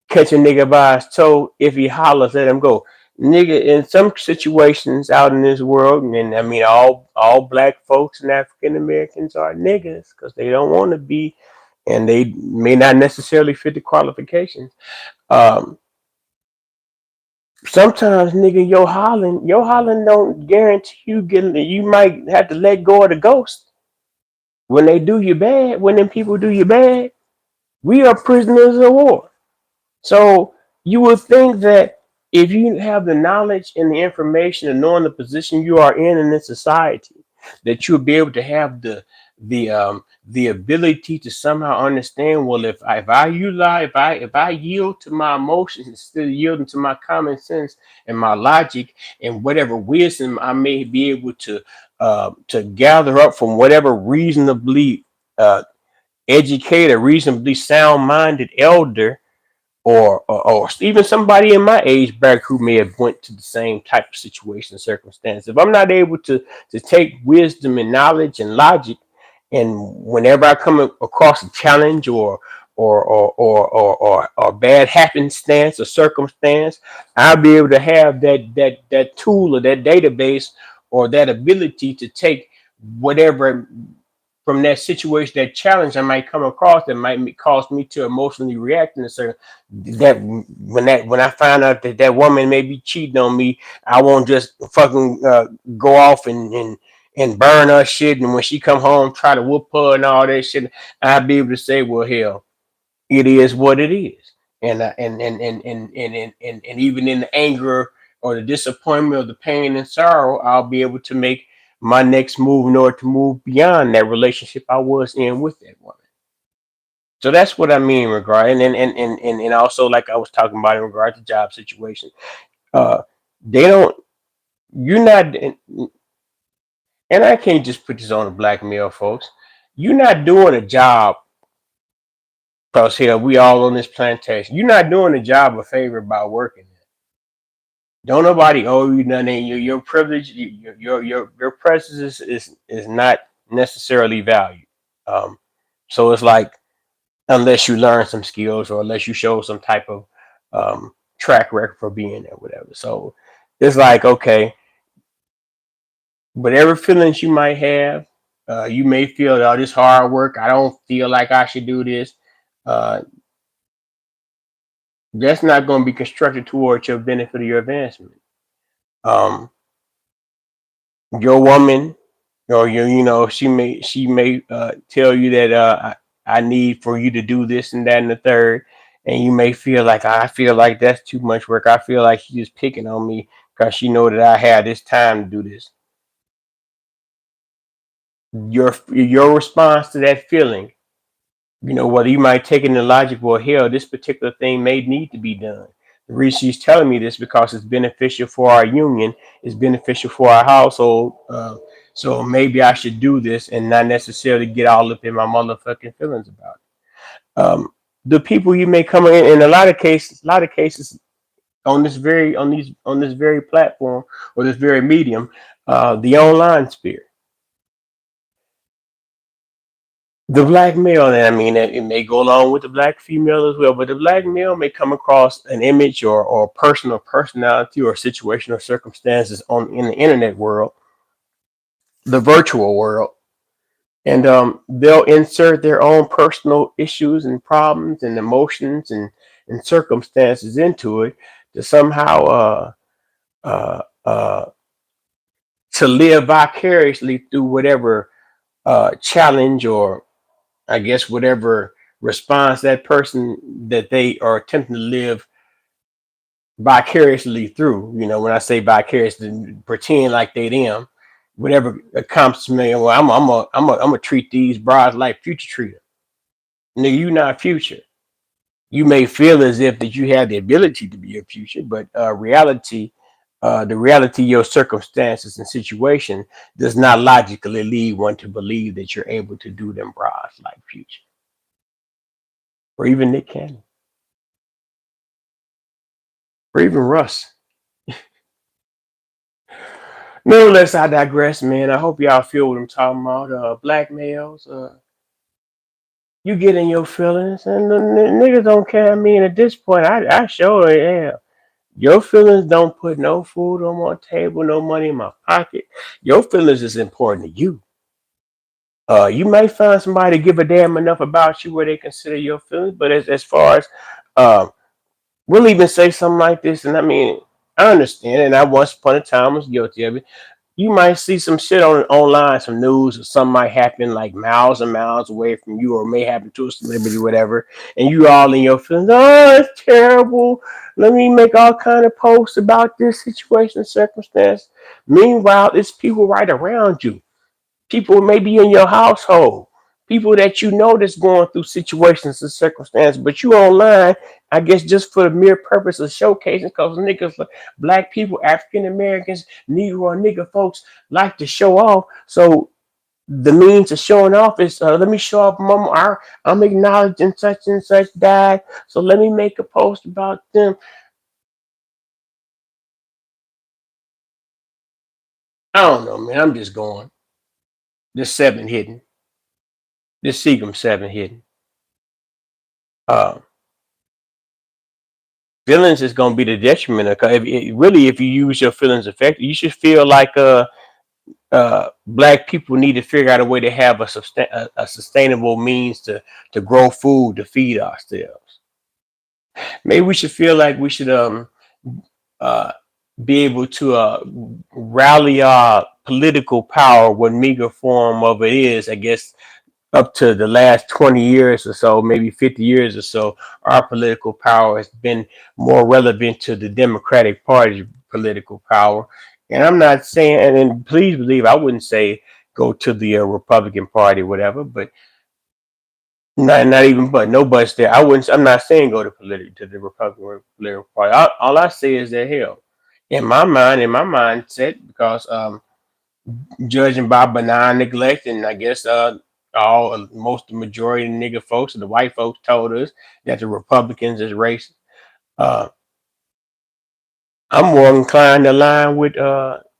catch a nigga by his toe. If he hollers, let him go. Nigga, in some situations out in this world, and I mean all black folks and African Americans are niggas because they don't want to be, and they may not necessarily fit the qualifications. Um, Sometimes, nigga, your hollering don't guarantee you getting. You might have to let go of the ghost when they do you bad. When them people do you bad, we are prisoners of war. So you would think that if you have the knowledge and the information and knowing the position you are in this society, that you'll be able to have the ability to somehow understand. Well, if I utilize if I yield to my emotions instead of yielding to my common sense and my logic and whatever wisdom I may be able to gather up from whatever reasonably educated, reasonably sound-minded elder or even somebody in my age back who may have went to the same type of situation and circumstance. If I'm not able to take wisdom and knowledge and logic, and whenever I come across a challenge or bad happenstance or circumstance, I'll be able to have that tool or that database or that ability to take whatever from that situation, that challenge I might come across that might cause me to emotionally react in a certain when I find out that that woman may be cheating on me, I won't just fucking go off and burn her shit. And when she come home, try to whoop her and all that shit, I'll be able to say, well, hell, it is what it is. And even in the anger or the disappointment or the pain and sorrow, I'll be able to make my next move in order to move beyond that relationship I was in with that woman. So that's what I mean regarding and also like I was talking about in regard to job situation. Uh they don't you're not and I can't just put this on the black male folks. You're not doing a job because here we all on this plantation. You're not doing the job a favor by working. Don't nobody owe you nothing. Your privilege, your presence is not necessarily valued. So it's like unless you learn some skills or unless you show some type of track record for being there, whatever. So it's like okay, whatever feelings you might have, you may feel all this hard work. I don't feel like I should do this. Uh, that's not going to be constructed towards your benefit or your advancement. Um, your woman or she may tell you that I need for you to do this and that and the third, and you may feel like I feel like that's too much work. I feel like she's just picking on me because she know that I had this time to do this. Your response to that feeling, whether you might take it in the logic, well, hell, this particular thing may need to be done. The reason she's telling me this because it's beneficial for our union, it's beneficial for our household. So maybe I should do this and not necessarily get all up in my motherfucking feelings about it. The people you may come in a lot of cases on this very platform or this very medium, the online sphere. The black male, and I mean, it may go along with the black female as well, but the black male may come across an image or personal personality or situation or circumstances on in the internet world, the virtual world, and they'll insert their own personal issues and problems and emotions and circumstances into it to somehow uh, uh, to live vicariously through whatever challenge or I guess whatever response that person that they are attempting to live vicariously through. When I say vicariously, pretend like they them, whatever accomplishment. Well, I'm a treat these brides like Future treat them. Nigga, you not Future. You may feel as if that you have the ability to be a Future, but the reality of your circumstances and situation does not logically lead one to believe that you're able to do them brides like Future or even Nick Cannon or even Russ. Nevertheless, I digress, man. I hope y'all feel what I'm talking about. Black males, you get in your feelings, and the niggas don't care. I mean, at this point, I sure am. Your feelings don't put no food on my table, no money in my pocket. Your feelings is important to you. You may find somebody to give a damn enough about you where they consider your feelings, but as far as uh, we'll even say something like this, and I mean, I understand, and I once upon a time was guilty of it. you might see some shit on online, some news, or something might happen like miles and miles away from you, or may happen to a celebrity, whatever, and you all in your feelings. Oh, it's terrible. Let me make all kind of posts about this situation, circumstance. Meanwhile, it's people right around you. People maybe in your household, people that you know that's going through situations and circumstances, but you online, I guess, just for the mere purpose of showcasing, because niggas, black people, African Americans, Negro and nigga folks like to show off. So the means of showing off is, let me show off, mama. I'm acknowledging such and such died, so let me make a post about them. I don't know, man. I'm just going. This seven hidden. This Seagram seven hidden. Uh, Feelings is going to be the detriment of, really, if you use your feelings effectively, you should feel like black people need to figure out a way to have a sustainable means to grow food to feed ourselves. Maybe we should feel like we should uh be able to rally our political power, what meager form of it is, I guess, up to the last 20 years or so, maybe 50 years or so, our political power has been more relevant to the Democratic Party's political power. And I'm not saying, and please believe, I wouldn't say go to the Republican Party, whatever, but not even, but no buts there. I wouldn't. I'm not saying go to the Republican political party. All I say is that, hell, in my mindset, because judging by benign neglect, and I guess all most the majority of the nigga folks and the white folks told us that the Republicans is racist. Uh, I'm more inclined to align with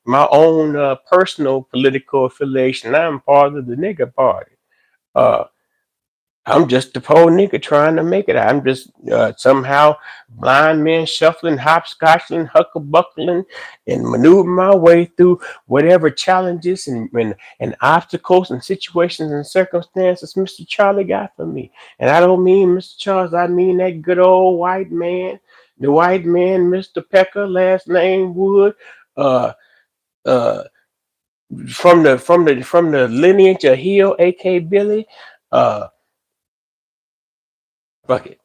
my own personal political affiliation. I'm part of the nigga party. Uh, I'm just a poor nigga trying to make it. I'm just somehow blind man shuffling, hopscotching, hucklebuckling, and maneuvering my way through whatever challenges and obstacles and situations and circumstances Mr. Charlie got for me. And I don't mean Mr. Charles, I mean that good old white man, the white man, Mr. Pecker, last name Wood, uh, uh, from the lineage of Hill, A.K. Billy. Uh, Fuck it.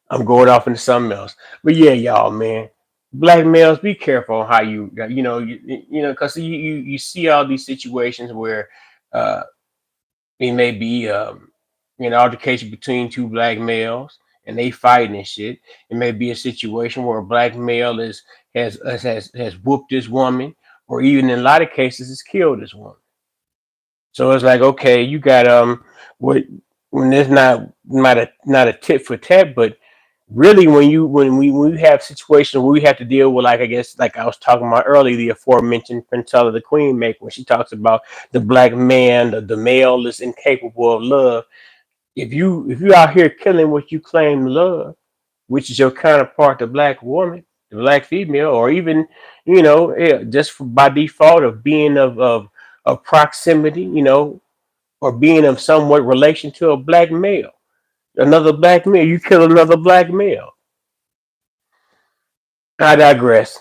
I'm going off into something else. But yeah, y'all, man, black males, be careful on how because you see all these situations where uh, it may be an altercation between two black males and they fighting and shit. It may be a situation where a black male has whooped this woman, or even in a lot of cases has killed this woman. So it's like, okay, you got what when there's not a tit for tat, but really when we have situations where we have to deal with, like, I guess, like I was talking about earlier, the aforementioned Princella the Queen Maker, when she talks about the black man, the male is incapable of love. If you out here killing what you claim to love, which is your counterpart, the black woman, the black female, or even, yeah, just by default of being of proximity, or being of somewhat relation to a black male, another black male, you kill another black male. I digress.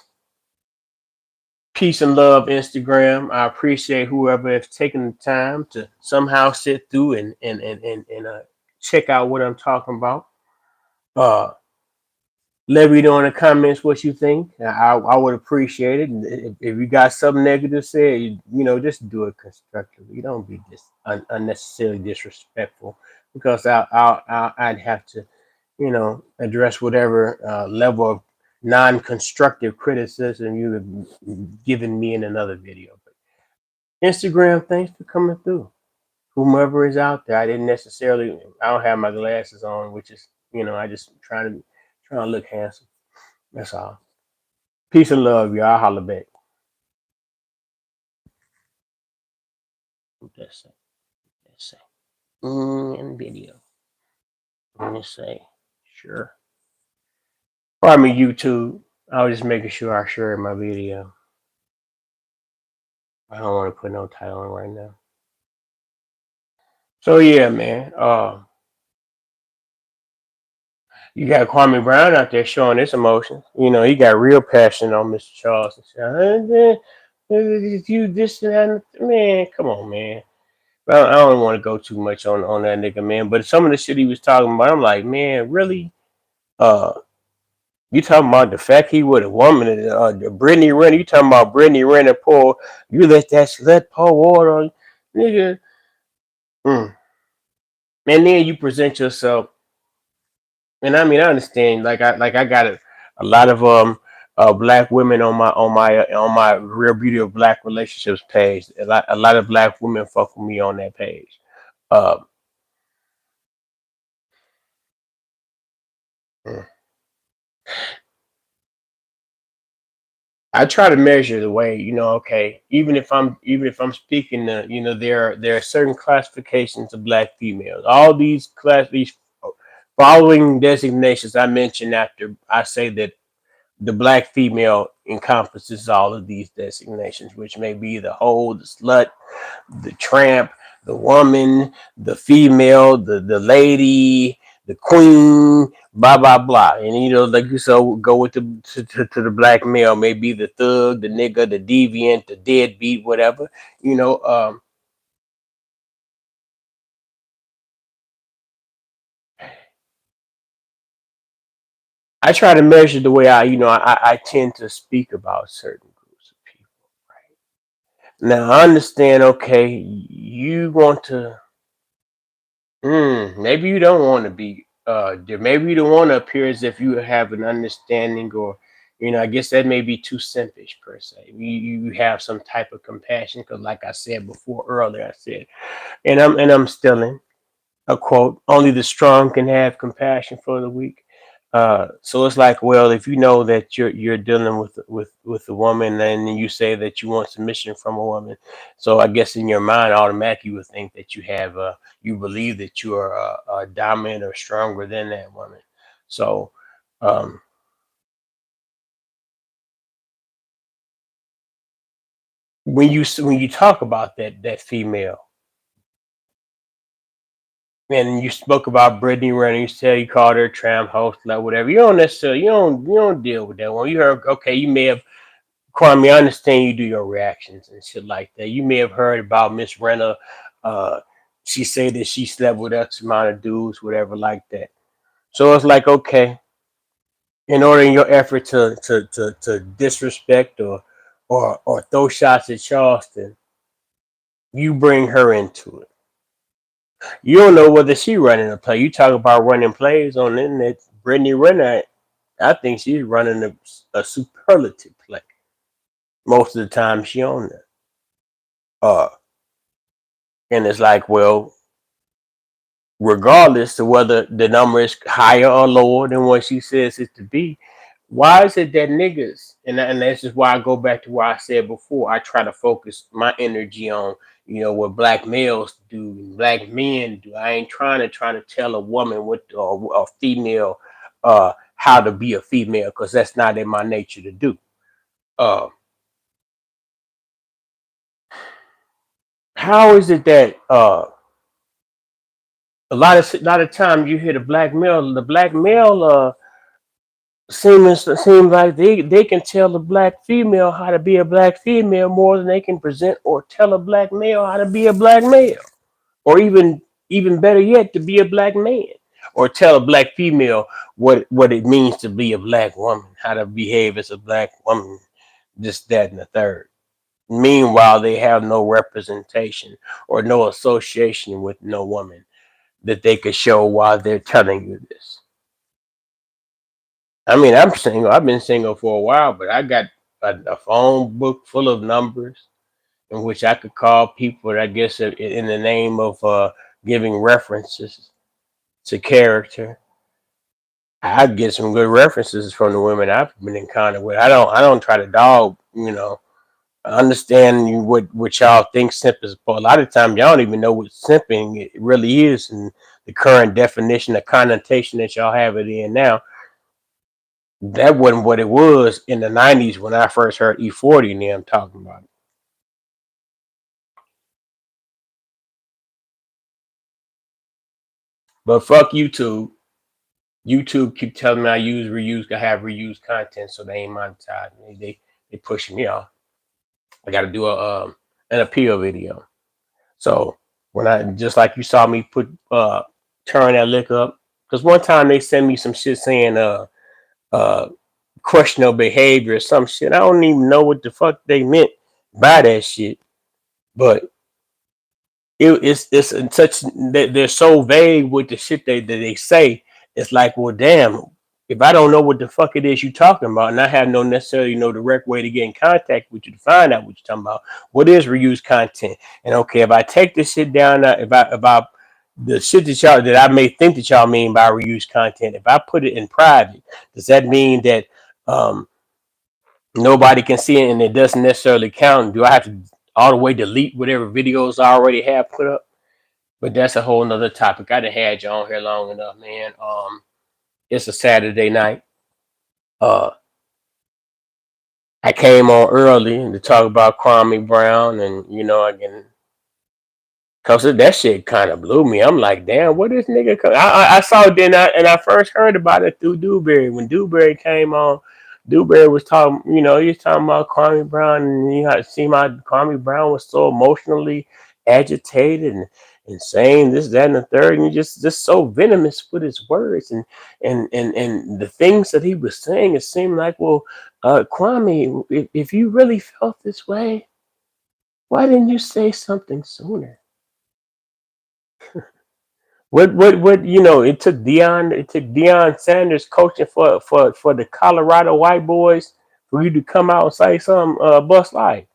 Peace and love, Instagram. I appreciate whoever has taken the time to somehow sit through and check out what I'm talking about. Uh, Let me know in the comments what you think. I would appreciate it. And if you got something negative to say, just do it constructively. You don't be unnecessarily disrespectful, because I'd have to, address whatever level of non-constructive criticism you have given me in another video. But Instagram, thanks for coming through. Whomever is out there, I don't have my glasses on, which is, I just trying to look handsome. That's all. Peace and love, y'all. I'll holler back. What that say? Let's say. In video. Let me say. Sure. Pardon me, YouTube. I was just making sure I share my video. I don't want to put no title on right now. So yeah, man. You got Kwame Brown out there showing his emotions. He got real passion on Mr. Charles and shit. You this and that. Man, come on, man. Well, I don't want to go too much on that nigga, man. But some of the shit he was talking about, I'm like, man, really? Uh, you talking about the fact he with a woman, Brittany Renner? You talking about Brittany Renner? Pour you let pour water on, nigga? Mm. And then you present yourself, and I mean, I understand. I got a lot of black women on my Real Beauty of Black Relationships page. A lot of black women fuck with me on that page. Uh, mm. I try to measure the way, okay, even if I'm speaking to, there are certain classifications of black females. All these following designations I mentioned after I say that the black female encompasses all of these designations, which may be the hoe, the slut, the tramp, the woman, the female, the lady, the queen, blah blah blah. And like you so go with to the black male, maybe the thug, the nigga, the deviant, the deadbeat, whatever. You know, um, I try to measure the way I tend to speak about certain groups of people. Now I understand. Okay, you want to. Maybe you don't want to be maybe you don't want to appear as if you have an understanding, or I guess that may be too simpish per se. You have some type of compassion because, like I said before earlier, I said, and I'm stealing a quote: "Only the strong can have compassion for the weak." So it's like, well, if you know that you're dealing with a woman, and you say that you want submission from a woman, so I guess in your mind, automatically you would think that you believe that you are dominant or stronger than that woman. So um, when you talk about that female, and you spoke about Brittany Renner, you said you called her a tramp host, like whatever. You don't deal with that one. You heard, okay, you may have. Kwame, I understand you do your reactions and shit like that. You may have heard about Miss Renner. Uh, she said that she slept with X amount of dudes, whatever, like that. So it's like, okay, in order in your effort to disrespect or throw shots at Charleston, you bring her into it. You don't know whether she running a play. You talk about running plays on the internet. Brittany Renner, I think she's running a superlative play most of the time she on there. Uh, and it's like, well, regardless of whether the number is higher or lower than what she says it to be, why is it that niggas, and this is why I go back to what I said before, I try to focus my energy on, what black males do, black men do. I ain't trying to tell a woman what, or a female, how to be a female, because that's not in my nature to do. Uh, how is it that a lot of time you hear the black male seems like they can tell a black female how to be a black female more than they can present or tell a black male how to be a black male, or even better yet, to be a black man, or tell a black female what it means to be a black woman, how to behave as a black woman, this, that, and the third. Meanwhile, they have no representation or no association with no woman that they could show while they're telling you this. I mean, I'm single. I've been single for a while, but I got a phone book full of numbers in which I could call people. I guess in the name of giving references to character, I get some good references from the women I've been in contact with. I don't try to dog. I understand what y'all think simp is. But a lot of times y'all don't even know what simping it really is, and the current definition, the connotation that y'all have it in now. That wasn't what it was in the '90s when I first heard E40 and them talking about it. But fuck YouTube. YouTube keep telling me I have reused content, so they ain't monetized me. They pushing me off. I got to do an appeal video. So when I just like you saw me put turn that lick up, because one time they sent me some shit saying uh questionable behavior or some shit. I don't even know what the fuck they meant by that shit, but it's in such that they're so vague with the shit that they say. It's like, well, damn, if I don't know what the fuck it is you talking about, and I have no necessarily no direct way to get in contact with you to find out what you're talking about, what is reused content? And okay, if I take this shit down, if I the shit that I may think that y'all mean by reused content, if I put it in private, does that mean that um nobody can see it and it doesn't necessarily count? Do I have to all the way delete whatever videos I already have put up? But that's a whole nother topic. I done had you on here long enough, man. It's a Saturday night. Uh, I came on early to talk about Kwame Brown, and again, cause that shit kind of blew me. I'm like, damn, what this nigga? I saw it then, I first heard about it through Dewberry when Dewberry came on. Dewberry was talking, he was talking about Kwame Brown, and you had to see my Kwame Brown was so emotionally agitated and saying this, that, and the third, and just so venomous with his words and the things that he was saying. It seemed like, well, Kwame, if you really felt this way, why didn't you say something sooner? What it took Deion Sanders coaching for the Colorado White Boys for you to come out and say something Bust Life.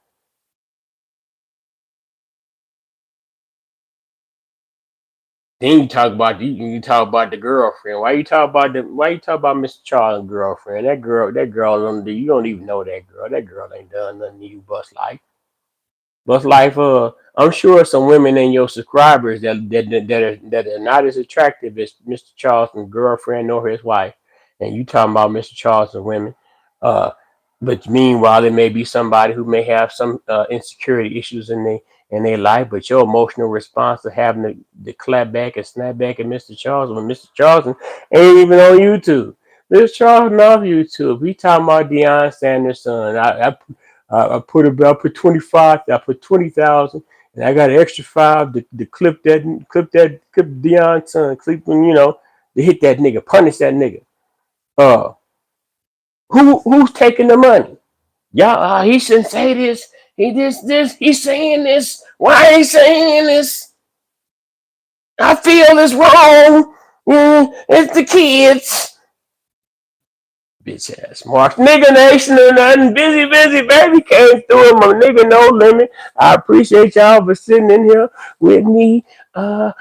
Then you talk about the girlfriend. Why you talk about Mr. Charles' girlfriend? That girl you don't even know that girl. That girl ain't done nothing to you, Bust Life. But life, I'm sure some women in your subscribers that are not as attractive as Mr. Charleston's girlfriend nor his wife, and you talking about Mr. Charleston women. Uh, but meanwhile, there may be somebody who may have some insecurity issues in their life, but your emotional response to having to clap back and snap back at Mr. Charleston when Mr. Charleston ain't even on YouTube. Mr. Charleston off YouTube. We talking about Deion Sanders' son. I put 25. I put 20,000, and I got an extra 5 to clip Deion son, to hit that nigga, punish that nigga. Uh, who's taking the money? Y'all, he shouldn't say this. He this. He's saying this. Why he saying this? I feel it's wrong. It's the kids. Bitch ass Mark. Nigga Nation or nothing. Busy, baby came through it. My nigga No Limit. I appreciate y'all for sitting in here with me. Bust,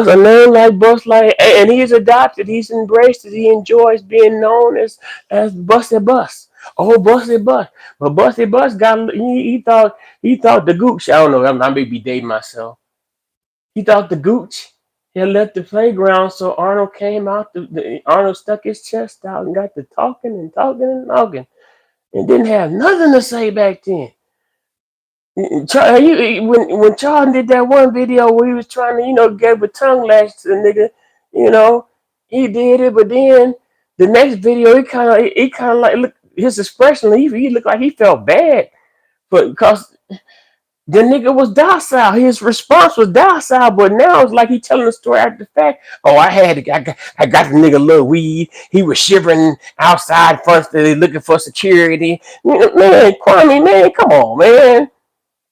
a name like Bust like, and he's adopted. He's embraced it. He enjoys being known as Busted Bus. Oh, Busted Bus. But Busted Bus he thought the gooch. I don't know. I may be dating myself. He thought the gooch had left the playground, so Arnold came out. Arnold stuck his chest out and got to talking and talking and talking, and didn't have nothing to say back then. When Charles did that one video where he was trying to, give a tongue lash to the nigga, you know, he did it, but then the next video, he kind of like look his expression. He looked like he felt bad, but because the nigga was docile. His response was docile, but now it's like he telling the story after the fact. Oh, I got the nigga a little weed. He was shivering outside first, looking for security. Man, Kwame, man, come on, man.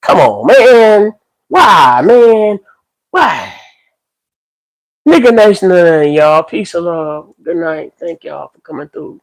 Come on, man. Why, man? Why? Nigga Nation, y'all. Peace of love. Good night. Thank y'all for coming through.